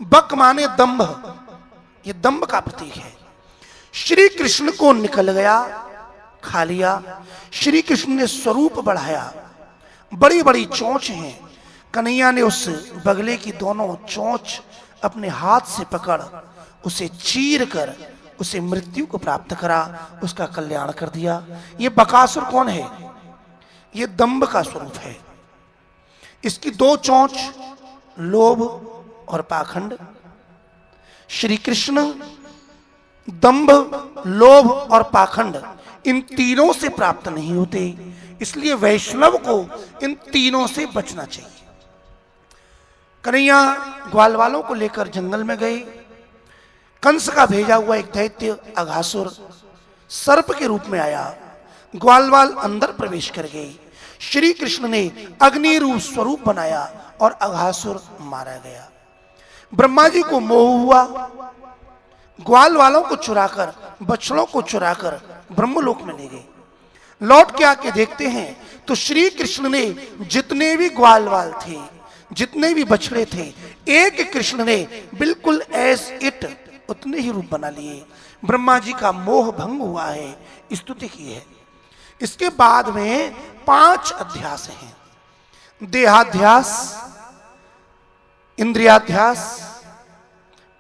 बक माने दंभ, ये दंभ का प्रतीक है। श्री कृष्ण को निकल गया, खा लिया। श्री कृष्ण ने स्वरूप बढ़ाया, बड़ी बड़ी चोंच हैं। कन्हैया ने उस बगले की दोनों चोंच अपने हाथ से पकड़ उसे चीर कर उसे मृत्यु को प्राप्त करा, उसका कल्याण कर दिया। ये बकासुर कौन है? ये दंभ का स्वरूप है। इसकी 2 चोंच, लोभ और पाखंड। श्री कृष्ण दंभ, लोभ और पाखंड इन तीनों से प्राप्त नहीं होते, इसलिए वैष्णव को इन तीनों से बचना चाहिए। कन्हैया ग्वाल वालों को लेकर जंगल में गए। कंस का भेजा हुआ एक दैत्य अघासुर सर्प के रूप में आया। ग्वाल वाल अंदर प्रवेश कर गए। श्री कृष्ण ने अग्नि रूप स्वरूप बनाया और अघासुर मारा गया। ब्रह्मा जी को मोह हुआ, ग्वाल वालों को चुराकर, बछड़ों को चुराकर ब्रह्मलोक में ले गए। लौट के आके देखते हैं तो श्री कृष्ण ने जितने भी ग्वाल वाल थे, जितने भी बछड़े थे, एक कृष्ण ने बिल्कुल एज इट उतने ही रूप बना लिए। ब्रह्मा जी का मोह भंग हुआ है, स्तुति की है। इसके बाद में 5 अध्यास हैं। देहाध्यास, इंद्रियाध्यास,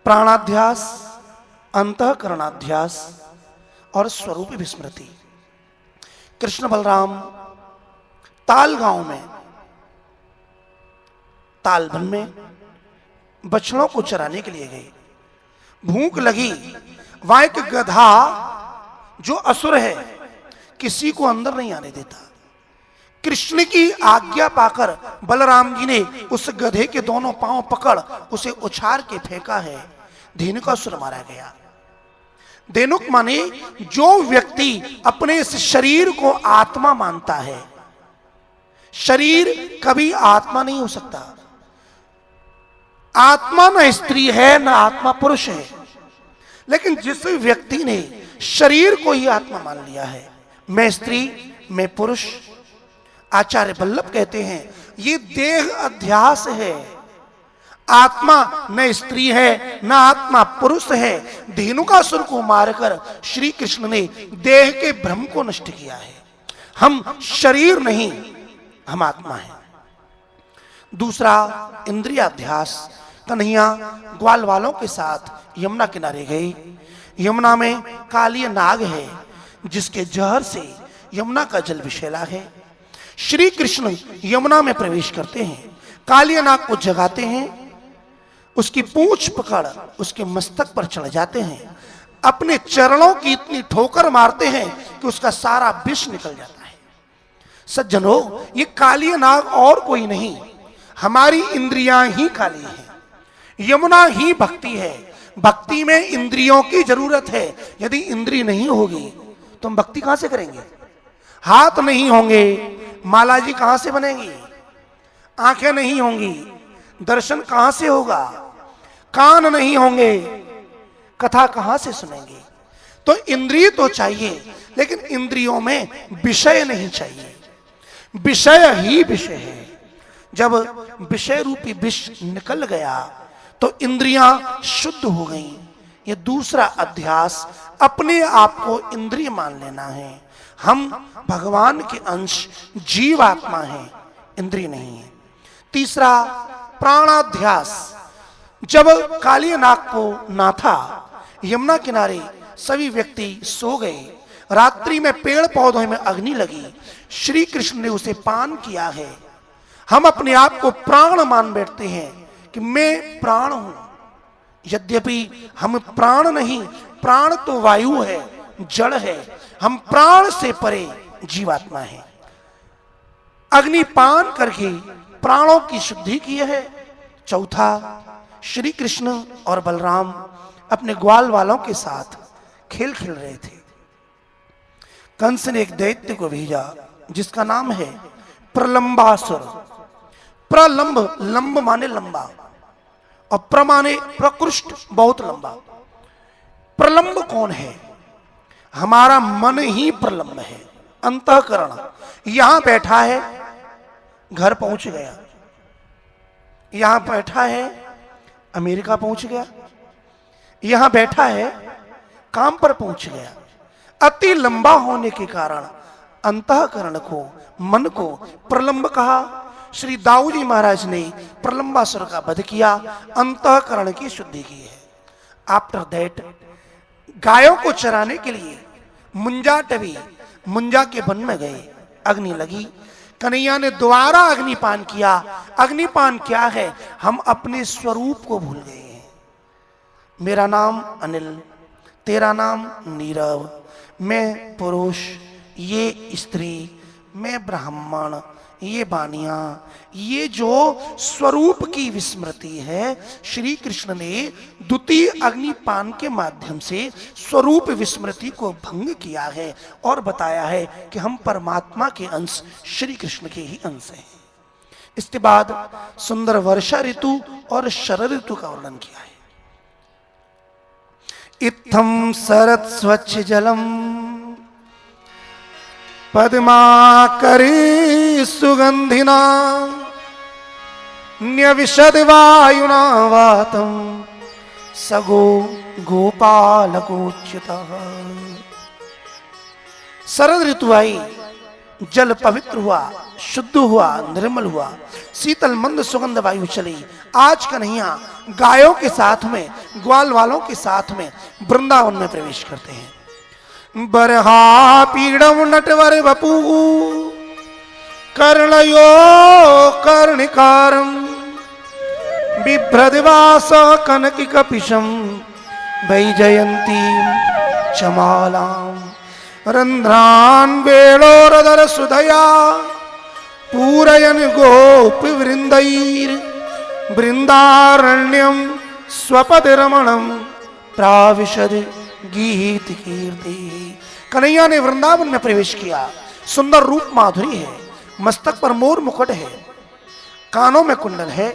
प्राणाध्यास, अंतःकरणाध्यास और स्वरूप विस्मृति। कृष्ण बलराम ताल गांव में, तालबन में बछड़ों को चराने के लिए गए। भूख लगी, वहां एक गधा जो असुर है किसी को अंदर नहीं आने देता। कृष्ण की आज्ञा पाकर बलराम जी ने उस गधे के दोनों पांव पकड़ उसे उछाल के फेंका है। धेनुकासुर मारा गया। धेनुक माने जो व्यक्ति अपने इस शरीर को आत्मा मानता है। शरीर कभी आत्मा नहीं हो सकता। आत्मा न स्त्री है न आत्मा पुरुष है। लेकिन जिस व्यक्ति ने शरीर को ही आत्मा मान लिया है, मैं स्त्री, मैं पुरुष, आचार्य वल्लभ कहते हैं ये देह अध्यास है। आत्मा न स्त्री है न आत्मा पुरुष है। धेनुकासुर को मारकर श्री कृष्ण ने देह के भ्रम को नष्ट किया है। हम शरीर नहीं, हम आत्मा हैं। दूसरा इंद्रियाध्यास। कन्हैया ग्वाल वालों के साथ यमुना किनारे गए। यमुना में काली नाग है जिसके जहर से यमुना का जल विषैला है। श्री कृष्ण यमुना में प्रवेश करते हैं, काली नाग को जगाते हैं, उसकी पूंछ पकड़ उसके मस्तक पर चढ़ जाते हैं, अपने चरणों की इतनी ठोकर मारते हैं कि उसका सारा विष निकल जाता है। सज्जनों, ये काली नाग और कोई नहीं, हमारी इंद्रियां ही काली हैं। यमुना ही भक्ति है। भक्ति में इंद्रियों की जरूरत है। यदि इंद्रिय नहीं होगी तो हम भक्ति कहां से करेंगे? हाथ नहीं होंगे, माला जी कहां से बनेगी? आंखें नहीं होंगी, दर्शन कहां से होगा? कान नहीं होंगे, कथा कहां से सुनेंगे? तो इंद्रिय तो चाहिए, लेकिन इंद्रियों में विषय नहीं चाहिए। विषय ही विषय है। जब विषय रूपी विष निकल गया तो इंद्रियां शुद्ध हो गईं। ये दूसरा अध्यास, अपने आप को इंद्रिय मान लेना है। हम भगवान के अंश, जीव आत्मा हैं, इंद्रिय नहीं है। तीसरा प्राणाध्यास। जब काली नाग को नाथा, यमुना किनारे सभी व्यक्ति सो गए। रात्रि में पेड़ पौधों में अग्नि लगी, श्री कृष्ण ने उसे पान किया है। हम अपने आप को प्राण मान बैठते हैं कि मैं प्राण हूं, यद्यपि हम प्राण नहीं, प्राण तो वायु है, जड़ है। हम प्राण से परे जीवात्मा है। अग्निपान करके प्राणों की शुद्धि की है। चौथा, श्री कृष्ण और बलराम अपने ग्वाल वालों के साथ खेल खेल रहे थे। कंस ने एक दैत्य को भेजा जिसका नाम है प्रलंबासुर। प्रलंब, लंब माने लंबा, और प्रमाने प्रकृष्ट, बहुत लंबा। प्रलंब कौन है? हमारा मन ही प्रलंब है। अंतःकरण यहां बैठा है, घर पहुंच गया। यहां बैठा है, अमेरिका पहुंच गया। यहां बैठा है, काम पर पहुंच गया। अति लंबा होने के कारण अंतःकरण को, मन को प्रलंब कहा। श्री दाऊ जी महाराज ने प्रलंबासुर का वध किया, अंतःकरण की शुद्धि की है। आफ्टर दैट गायों को चराने के लिए मुंजा टवी, मुंजा के वन में गए। अग्नि लगी, कन्हैया ने दोबारा अग्निपान किया। अग्निपान क्या है? हम अपने स्वरूप को भूल गए हैं। मेरा नाम अनिल, तेरा नाम नीरव, मैं पुरुष, ये स्त्री, मैं ब्राह्मण, ये बानियां, ये जो स्वरूप की विस्मृति है, श्री कृष्ण ने द्वितीय अग्निपान के माध्यम से स्वरूप विस्मृति को भंग किया है और बताया है कि हम परमात्मा के अंश श्री कृष्ण के ही अंश हैं। इसके बाद सुंदर वर्षा ऋतु और शरद ऋतु का वर्णन किया है। इत्थम शरद स्वच्छ जलम पद्माकरी सुगंधिना न्यविशद वायुना वातम सगो गोपालकोच्युतः। शरद ऋतु आई, जल पवित्र हुआ, शुद्ध हुआ, निर्मल हुआ, शीतल मंद सुगंध वायु चली। आज कन्हैया गायों के साथ में, ग्वाल वालों के साथ में वृंदावन में प्रवेश करते हैं। बरहा पीड़म नटवर बपू कर्णयो कर्णिकारम बिभ्रदिवास कनक कपिशम वैजयंती चमालाम रंध्रान वेणोरदर सुधया पूरयन गोप वृंदैर वृंदारण्यम स्वपद रमणम प्राविशद गीत कीर्ति। कन्हैया ने वृंदावन में प्रवेश किया। सुंदर रूप माधुरी है, मस्तक पर मोर मुकुट है, कानों में कुंडल है,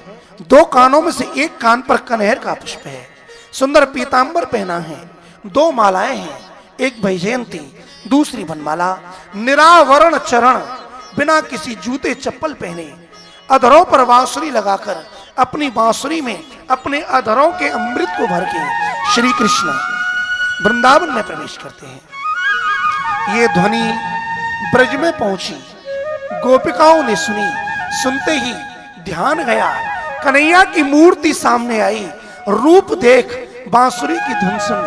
दो कानों में से एक कान पर कनहर का पुष्प है, सुंदर पीतांबर पहना है, दो मालाएं हैं, एक वैजयंती दूसरी वनमाला, निरावरण चरण, बिना किसी जूते चप्पल पहने, अधरों पर बांसुरी लगाकर अपनी बांसुरी में अपने अधरों के अमृत को भर के श्री कृष्ण वृंदावन में प्रवेश करते हैं। ये ध्वनि ब्रज में पहुंची, गोपिकाओं ने सुनी, सुनते ही ध्यान गया, कन्हैया की मूर्ति सामने आई, रूप देख बांसुरी की धुन सुन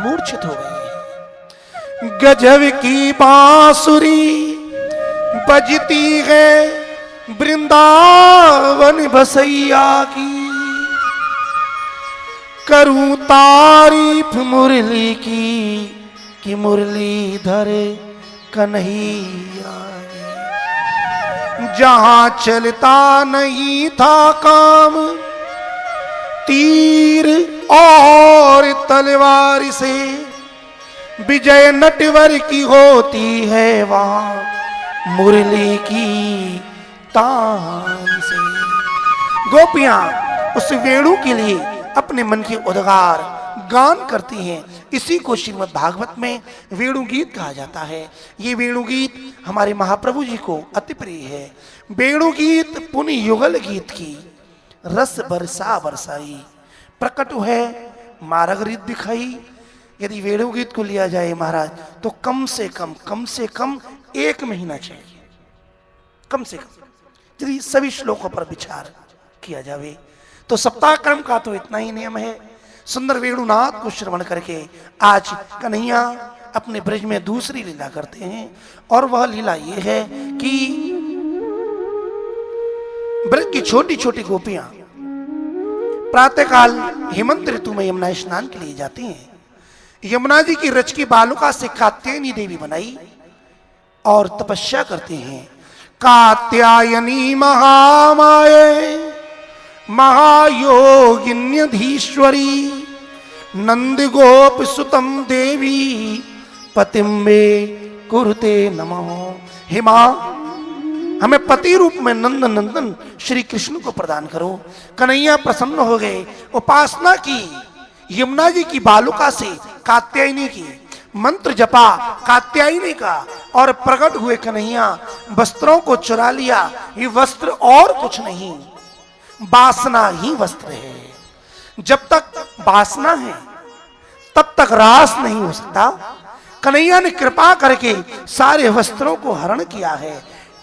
मूर्छित हो गई। गजब की बांसुरी बजती है वृंदावन बसैया की, करूं तारीफ मुरली की कि मुरली धरे कन्हैया। जहां चलता नहीं था काम तीर और तलवार से, विजय नटवर की होती है वहां मुरली की तान से। गोपियां उस वेणु के लिए अपने मन के उद्गार गान करती हैं। इसी को श्रीमद् भागवत में वेणु गीत कहा जाता है। ये वेणु गीत हमारे महाप्रभु जी को अति प्रिय है। वेणु गीत पुण्य युगल गीत की रस बरसा बरसाई, प्रकट है मार्ग रित दिखाई। यदि वेणु गीत को लिया जाए महाराज तो कम से कम 1 महीना चाहिए, कम से कम, यदि सभी श्लोकों पर विचार किया जाए तो सप्ताह क्रम का तो इतना ही नियम है। सुंदर वेणुनाथ को श्रवण करके आज कन्हैया अपने ब्रज में दूसरी लीला करते हैं, और वह लीला ये है कि ब्रज की छोटी छोटी गोपियां प्रातःकाल हेमंत ऋतु में यमुना स्नान के लिए जाती हैं। यमुना जी की रच की बालुका से कात्यायनी देवी बनाई और तपस्या करते हैं। कात्यायनी महामाये महायोगिन्यधीश्वरी नंद गोप सुतम देवी पतिम में कुरुते नमः। हे मां, हमें पति रूप में नंद नंदन श्री कृष्ण को प्रदान करो। कन्हैया प्रसन्न हो गए, उपासना की यमुना जी की बालुका से कात्यायनी की, मंत्र जपा कात्यायनी का, और प्रकट हुए कन्हैया, वस्त्रों को चुरा लिया। ये वस्त्र और कुछ नहीं, वासना ही वस्त्र है। जब तक वासना है तब तक रास नहीं हो सकता। कन्हैया ने कृपा करके सारे वस्त्रों को हरण किया है।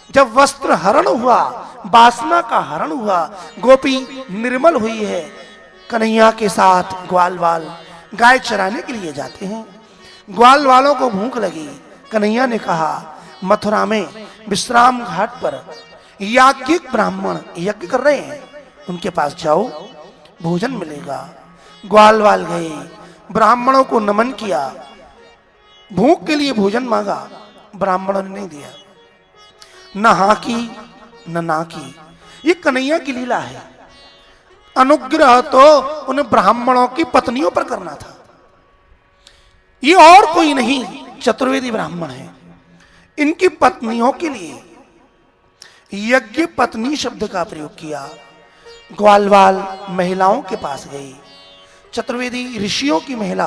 जब वस्त्र हरण हुआ, वासना का हरण हुआ, गोपी निर्मल हुई है। कन्हैया के साथ ग्वाल वाल गाय चराने के लिए जाते हैं। ग्वाल वालों को भूख लगी। कन्हैया ने कहा, मथुरा में विश्राम घाट पर याज्ञिक ब्राह्मण यज्ञ कर रहे हैं, उनके पास जाओ, भोजन मिलेगा। ग्वाल वाल गए, ब्राह्मणों को नमन किया, भूख के लिए भोजन मांगा, ब्राह्मणों ने नहीं दिया। न हाँ की न ना की। ये कन्हैया की लीला है। अनुग्रह तो उन ब्राह्मणों की पत्नियों पर करना था। ये और कोई नहीं, चतुर्वेदी ब्राह्मण है। इनकी पत्नियों के लिए यज्ञ पत्नी शब्द का प्रयोग किया। ग्वालवाल महिलाओं के पास गई। चतुर्वेदी ऋषियों की महिला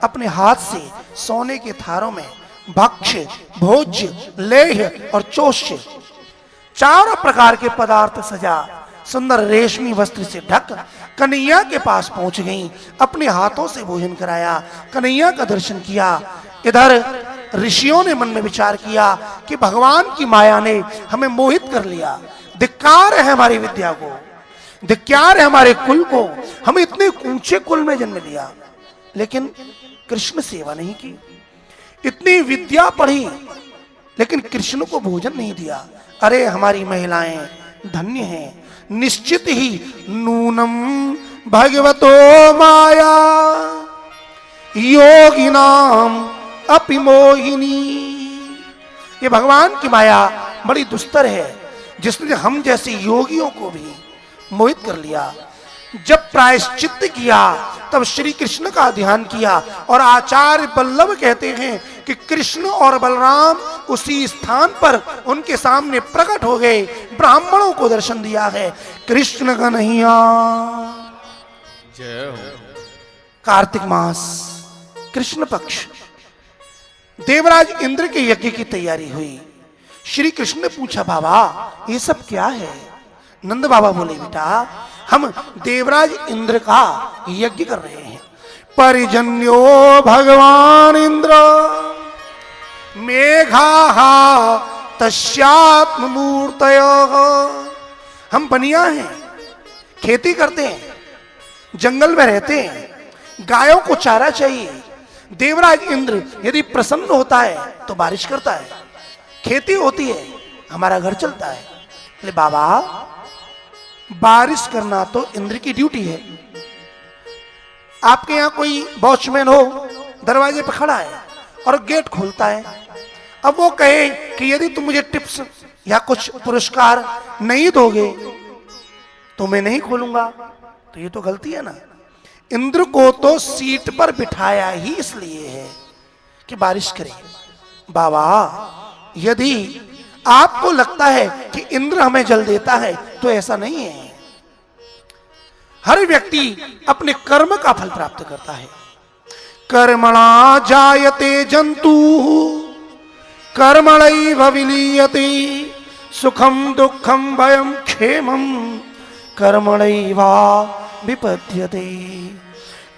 अपने हाथ से सोने के थारों में भक्ष्य, भोज्य, लेह्य और चोष्य 4 प्रकार के पदार्थ सजा सुंदर रेशमी वस्त्र से ढक कन्हैया के पास पहुंच गईं। अपने हाथों से भोजन कराया, कन्हैया का दर्शन किया। इधर ऋषियों ने मन में विचार किया कि भगवान की माया ने हमें मोहित कर लिया। धिक्कार है हमारी विद्या को, धिक्कार है हमारे कुल को। हमें इतने ऊंचे कुल में जन्म लिया, लेकिन कृष्ण सेवा नहीं की। इतनी विद्या पढ़ी, लेकिन कृष्ण को भोजन नहीं दिया। अरे हमारी महिलाएं धन्य हैं। निश्चित ही नूनम भगवतो माया योगिनाम अपि मोहिनी। ये भगवान की माया बड़ी दुस्तर है, जिसने हम जैसे योगियों को भी मोहित कर लिया। जब प्रायश्चित्त किया तब श्री कृष्ण का ध्यान किया, और आचार्य वल्लभ कहते हैं कि कृष्ण और बलराम उसी स्थान पर उनके सामने प्रकट हो गए, ब्राह्मणों को दर्शन दिया है। कृष्ण कन्हैया जय हो। कार्तिक मास कृष्ण पक्ष, देवराज इंद्र के यज्ञ की तैयारी हुई। श्री कृष्ण ने पूछा, बाबा ये सब क्या है? नंद बाबा बोले, बेटा हम देवराज इंद्र का यज्ञ कर रहे हैं। परिजन्यो भगवान इंद्र मेघा तस्यात्म मूर्तय। हम बनिया हैं, खेती करते हैं, जंगल में रहते हैं, गायों को चारा चाहिए। देवराज इंद्र यदि प्रसन्न होता है तो बारिश करता है, खेती होती है, हमारा घर चलता है। ले बाबा, बारिश करना तो इंद्र की ड्यूटी है। आपके यहां कोई वॉचमैन हो, दरवाजे पर खड़ा है और गेट खोलता है। अब वो कहे कि यदि तुम मुझे टिप्स या कुछ पुरस्कार नहीं दोगे तो मैं नहीं खोलूंगा, तो ये तो गलती है ना। इंद्र को तो सीट पर बिठाया ही इसलिए है कि बारिश करे। बाबा, यदि आपको लगता है कि इंद्र हमें जल देता है तो ऐसा नहीं है। हर व्यक्ति अपने कर्म का फल प्राप्त करता है। कर्मणा जायते जंतु कर्मणैव विलीयते, सुखम दुखम भयम क्षेमम कर्मणैवा विपद्यते।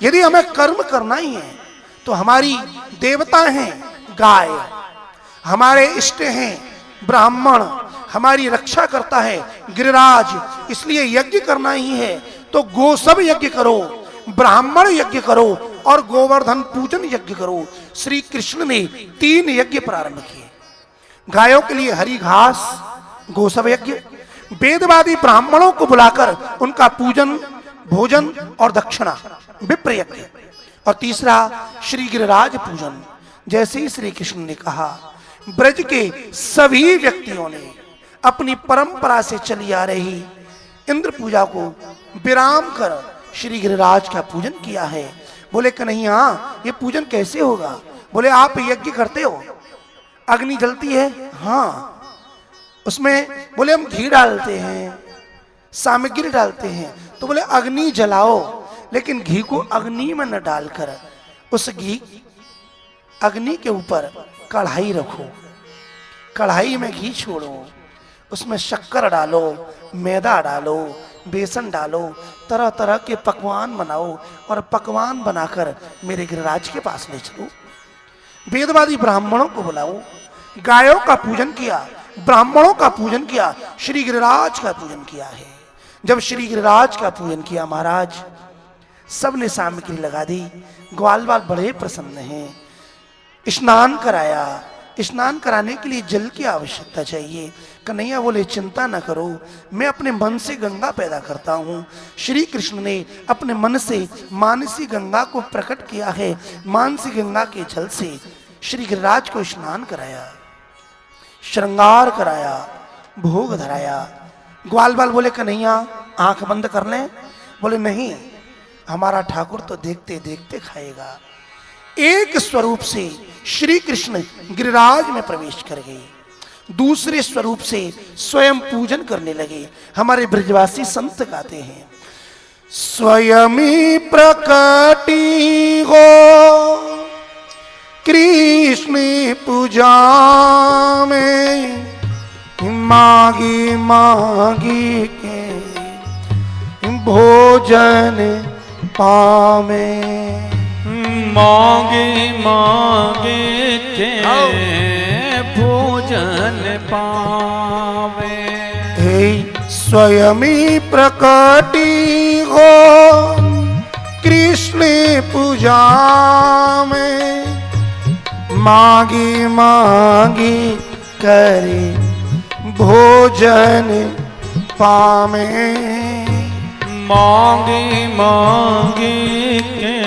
यदि हमें कर्म करना ही है तो हमारी देवता हैं गाय, हमारे इष्ट हैं ब्राह्मण, हमारी रक्षा करता है गिरिराज, इसलिए यज्ञ करना ही है तो गोसव यज्ञ करो, ब्राह्मण यज्ञ करो और गोवर्धन पूजन यज्ञ करो। श्री कृष्ण ने 3 यज्ञ प्रारंभ किए। गायों के लिए हरी घास गोसव यज्ञ, वेदवादी ब्राह्मणों को बुलाकर उनका पूजन, भोजन और दक्षिणा विप्र यज्ञ, और तीसरा श्री गिरिराज पूजन। जैसे ही श्री कृष्ण ने कहा, ब्रज के सभी व्यक्तियों ने अपनी परंपरा से चली आ रही इंद्र पूजा को विराम कर श्री गिरिराज का पूजन किया है। बोले, कन्हैया ये पूजन कैसे होगा? बोले, आप यज्ञ करते हो, अग्नि जलती है, हाँ, उसमें बोले हम घी डालते हैं, सामग्री डालते हैं। तो बोले अग्नि जलाओ, लेकिन घी को अग्नि में न डालकर उस घी अग्नि के ऊपर कढ़ाई रखो, कढ़ाई में घी छोड़ो, उसमें शक्कर डालो, मैदा डालो, बेसन डालो, तरह तरह के पकवान बनाओ और पकवान बनाकर मेरे गिरिराज के पास ले चलो। वेदवादी ब्राह्मणों को बुलाओ, गायों का पूजन किया, ब्राह्मणों का पूजन किया, श्री गिरिराज का पूजन किया है। जब श्री गिरिराज का पूजन किया महाराज, सबने सामग्री लगा दी। ग्वालवाल बड़े प्रसन्न हैं। स्नान कराया। स्नान कराने के लिए जल की आवश्यकता चाहिए। कन्हैया बोले, चिंता न करो, मैं अपने मन से गंगा पैदा करता हूँ। श्री कृष्ण ने अपने मन से मानसी गंगा को प्रकट किया है। मानसी गंगा के जल से श्री गिरिराज को स्नान कराया, श्रृंगार कराया, भोग धराया। ग्वाल बाल बोले कन्हैया आंख बंद कर लें। बोले नहीं, हमारा ठाकुर तो देखते देखते खाएगा। एक स्वरूप से श्री कृष्ण गिरिराज में प्रवेश कर गए, दूसरे स्वरूप से स्वयं पूजन करने लगे। हमारे ब्रजवासी संत गाते हैं, स्वयं प्रकटी हो कृष्ण पूजा में, मागी मागी के भोजन पावे। मांगे मांगे के भोजन पावे। हे स्वयं प्रकटी हो कृष्ण पूजा में, मांगी मांगी करे भोजन पावे। मांगे मांगे के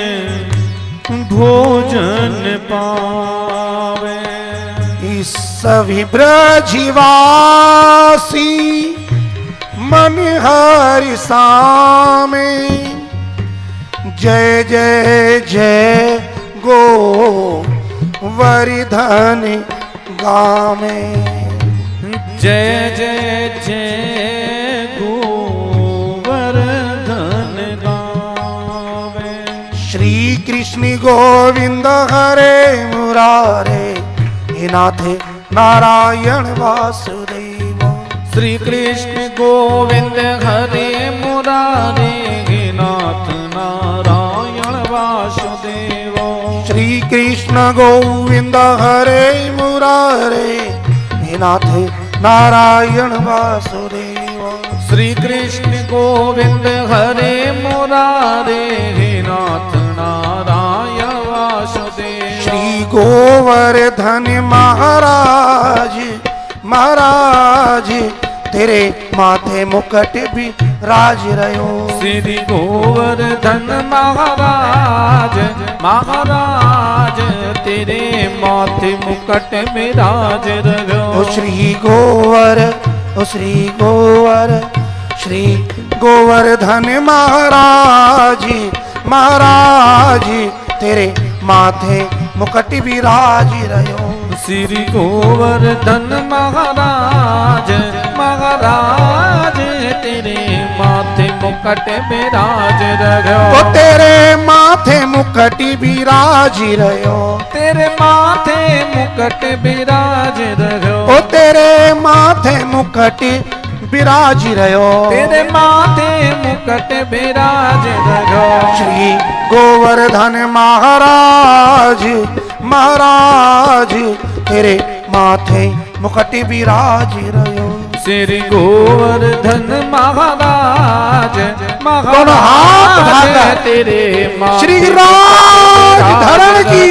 भोजन पावे। इस सभी ब्रजवासी मन हर्षा में, जय जय जय गोवर्धन गावे। जय जय जय गोवर्धन गावे। श्री कृष्ण गोविंद हरे मुरारे, हे नाथ नारायण वासुदेव। श्री कृष्ण गोविंद हरे मुरारे, हे नाथ नारायण वासुदेव। श्री कृष्ण गोविंद हरे मुरारे, हे नाथ नारायण वासुदेव। श्री कृष्ण गोविंद हरे मुरारे, हे नाथ नारायण वासुदेव। श्री गोवर्धन महाराज महाराज, तेरे माथे मुकुट भी राज रहो। श्री गोवर्धन महाराज महाराज, तेरे माथे मुकुट में राज रहो। ओ श्री गोवर्धन महाराज महाराज, तेरे माथे मुकुट भी राज रहो। श्री गोवर्धन महाराज महाराज, तेरे माथे मुकुट में राज रहो। ओ तेरे माथे मुकुट विराज रहो। तेरे माथे मुकुट विराज रहो। ओ तेरे माथे मुकुट विराज रहो। तेरे माथे मुकुट विराज रहो। श्री गोवर्धन महाराज महाराज, तेरे माथे मुकुट विराज रहो। श्री गोवर्धन महाराज दोनों हाथ उठाकर महाराज, तेरे माथे श्री राज धरण की।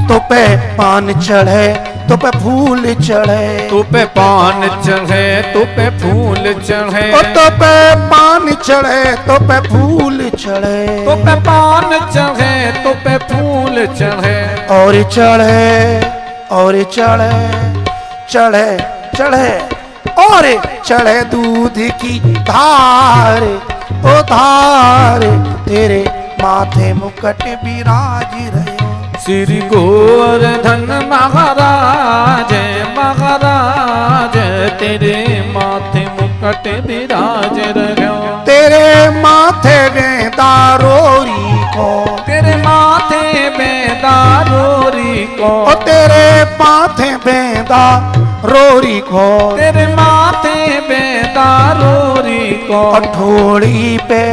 तो पे पान चढ़े तो पे फूल चढ़े। तू पे पान चढ़े तू पे फूल चढ़े। ओ तो पे पान चढ़े तो पे फूल चढ़े। तू पे पान चढ़े तू पे फूल चढ़े। और चढ़े और चढ़े चढ़े चढ़े और चढ़े दूध की धार। ओ धार, तेरे माथे मुकुट विराज रहे। श्री गोवर्धन महाराज महाराज, तेरे माथे मुकुट विराज रहो। तेरे माथे बेदारोरी को। तेरे माथे बेदारोरी को। ओ तेरे माथे बेदारोरी को। तेरे माथे बेदारोरी को। ठोड़ी पे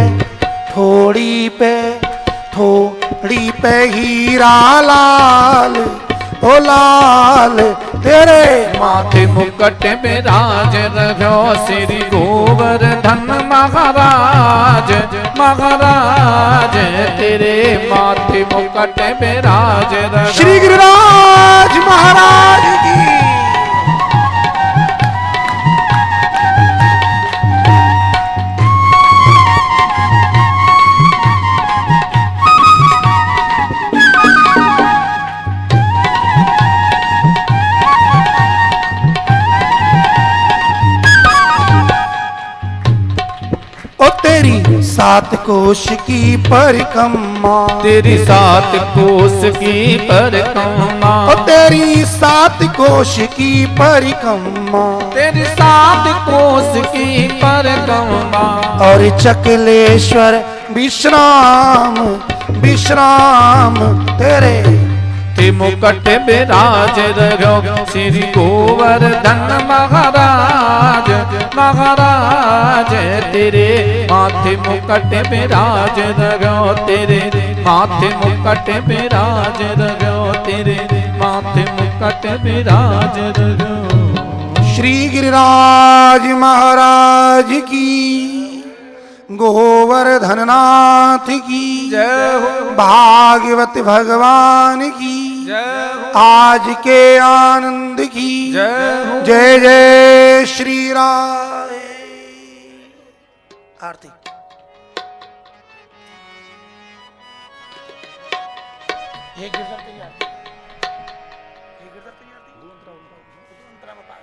थोड़ी पे थोड़ी पे हीरा लाल। ओ लाल, तेरे माथे मुकुट विराज रहो। श्री गोवर्धन महाराज महाराज, तेरे माथे मुकुट विराज रहो। श्री गिरिराज महाराज की। सात कोश की परिक्रमा, तेरी सात कोस की परिक्रमा, और तेरी सात कोश की परिक्रमा, तेरी सात कोस की परिक्रमा। और चकलेश्वर विश्राम विश्राम तेरे ते मुकट विराज रहो श्री गोवर्धन महाराज, महाराज तेरे माथे मुकट विराज रहो, तेरे माथे मुकट विराज रहो, तेरे माथे मुकट विराज रहो। श्री गिरिराज महाराज की, गोवर्धन नाथ की जय हो, भागवत भगवान की जय हो, आज के आनंद की जय हो। जय जय श्री राम। आरती। एक गिरधर तैयार, एक गिरधर तैयार थी, अंतरा बता।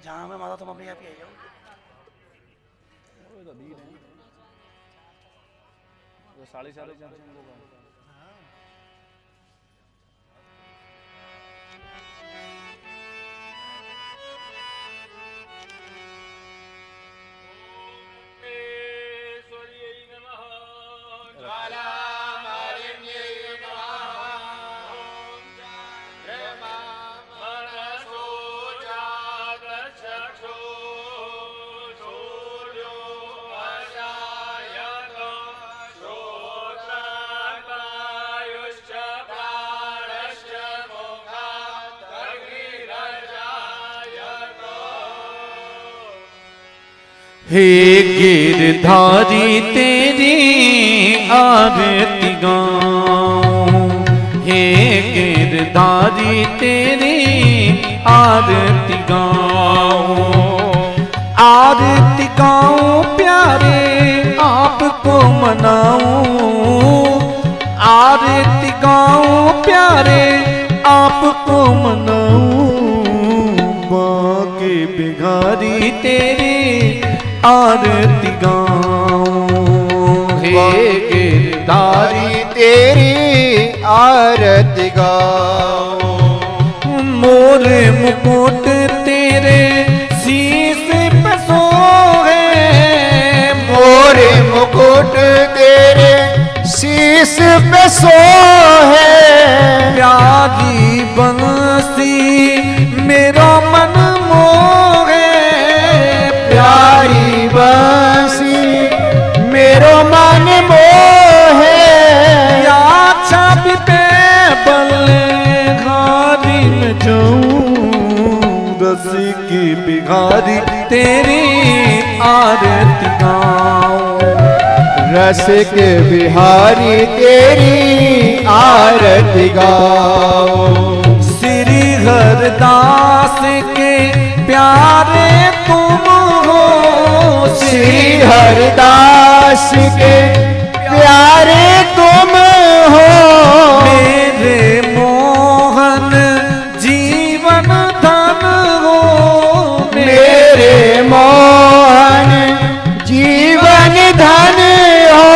जहाँ मैं माता तुम अपने आप ही आ जाओ। साढ़े हे गिरधारी तेरी आरती गाऊं, हे गिरधारी तेरी आरती गाऊं, आरती गाऊं प्यारे आपको मनाऊं, आरती गाऊं प्यारे आपको मनाऊं, बाके बिहारी तेरी आरती गाऊं, हे गिरधारी तेरी आरती गाऊं। मोर मुकुट तेरे शीश पे सोहे, मोर मुकुट तेरे शीश पे सोहे, प्यारी बंसी मेरा मन मोहे, प्यारी बंसी मेरो मन मोहे, या छवि पे बल्ले घारी में जाऊं, रसी की बिहारी तेरी आरती गाऊं, रस के बिहारी तेरी आरती गाऊं। श्री हरदास के प्यारे तुम हो, श्री हरदास के प्यारे तुम हो, मेरे मोहन जीवन धन हो, मेरे मोहन जीवन धन हो,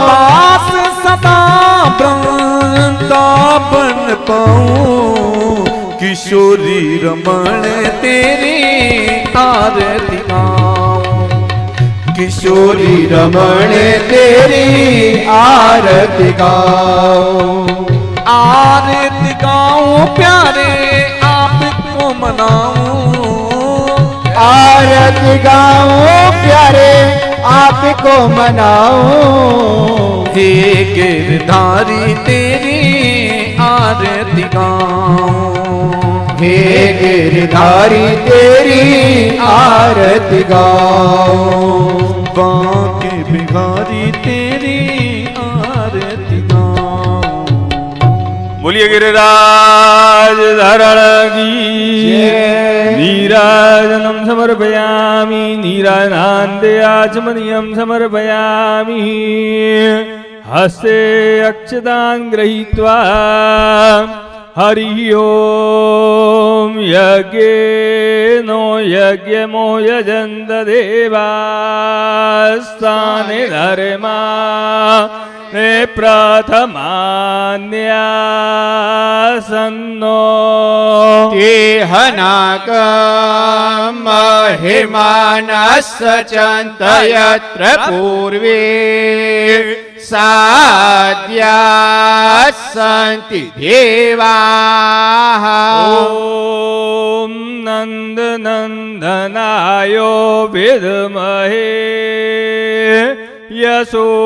पास सदा वृंदावन पाऊं, किशोरी रमण तेरी आरती गाऊं, किशोरी रमण तेरी आरती गाऊं। आरती गाऊं प्यारे आपको मनाऊं, आरती गाऊं प्यारे आपको मनाऊं, हे गिरधारी तेरी आरती गाऊं, हे गिरधारी तेरी आरती गाऊं। बाके बिहारी तेरी आरती गाऊं। बोलिए गिरिराज धरण की जय। नीराजनम समर्पयामि नीराजनान्देयाचमनीयं समर्पयामि हस्ते अक्षतान् गृहीत्वा हरि ओम यज्ञेनो यज्ञमो यजन्त देवास्तानि धर्मा ने प्रथमान्यासन्नो तेहनाकमहिमानस्य चन्तयत्र पूर्वे साद्या सन्ति देवाः ओम नंद नंदनायो विद्महे यशोदानंदनायो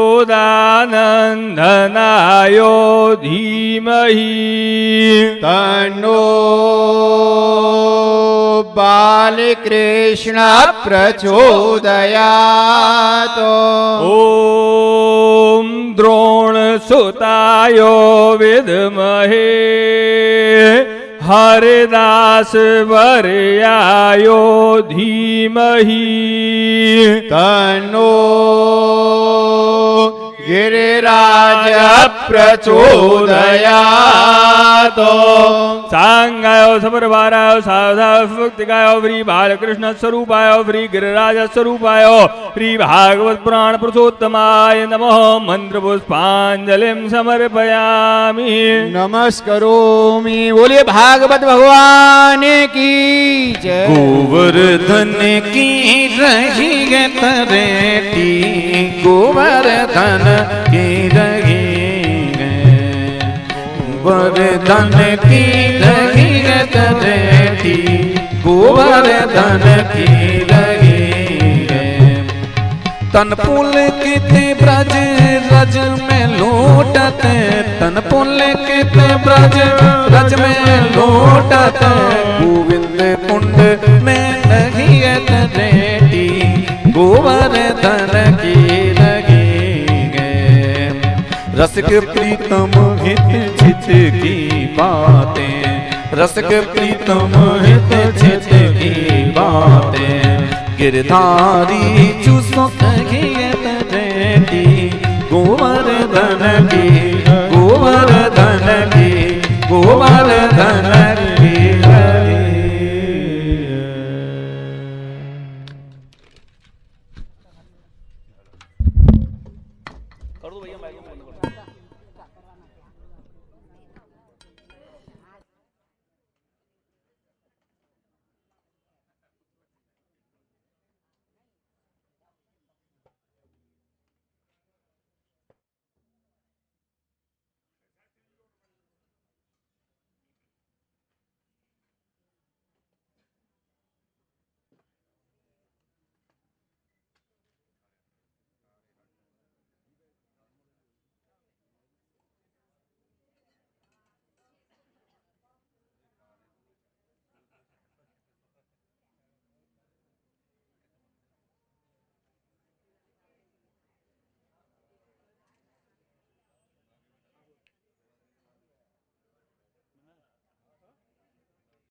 धीमहि तन्नो बालकृष्ण प्रचोदयात् ओम द्रोणसुतायो विद्महे हरिदास वर्यायो धीमहि तन्नो गिरिराज प्रचोदयात् सांगायो समरवारायो सावधावक्तिकायो श्री बालकृष्ण स्वरूपाय श्री गिरिराज स्वरूपाय श्री भागवत पुराण पुरुषोत्तमाय नमः मंत्र पुष्पांजलिं समर्पयामि नमस्करोमि बोलिए भागवत भगवान की जय गोवर्धन की रही तरेटी गोवर्धन की रही गोवर्धन की रही तरेटी गोवर्धन की रही तन पुल किते ब्रज रज में लौटते तन पुल किते ब्रज रज में लौटते गोविंद कुंड में नहीं रेटी गोवर्धन की लगी गए रसिक प्रीतम हित चित की बातें रसिक प्रीतम हित चित की बातें गिरधारी चूसो रेटी गोवर्धन की गोवर्धन की गोवर्धन की कर दो भैया माइक बंद कर दो।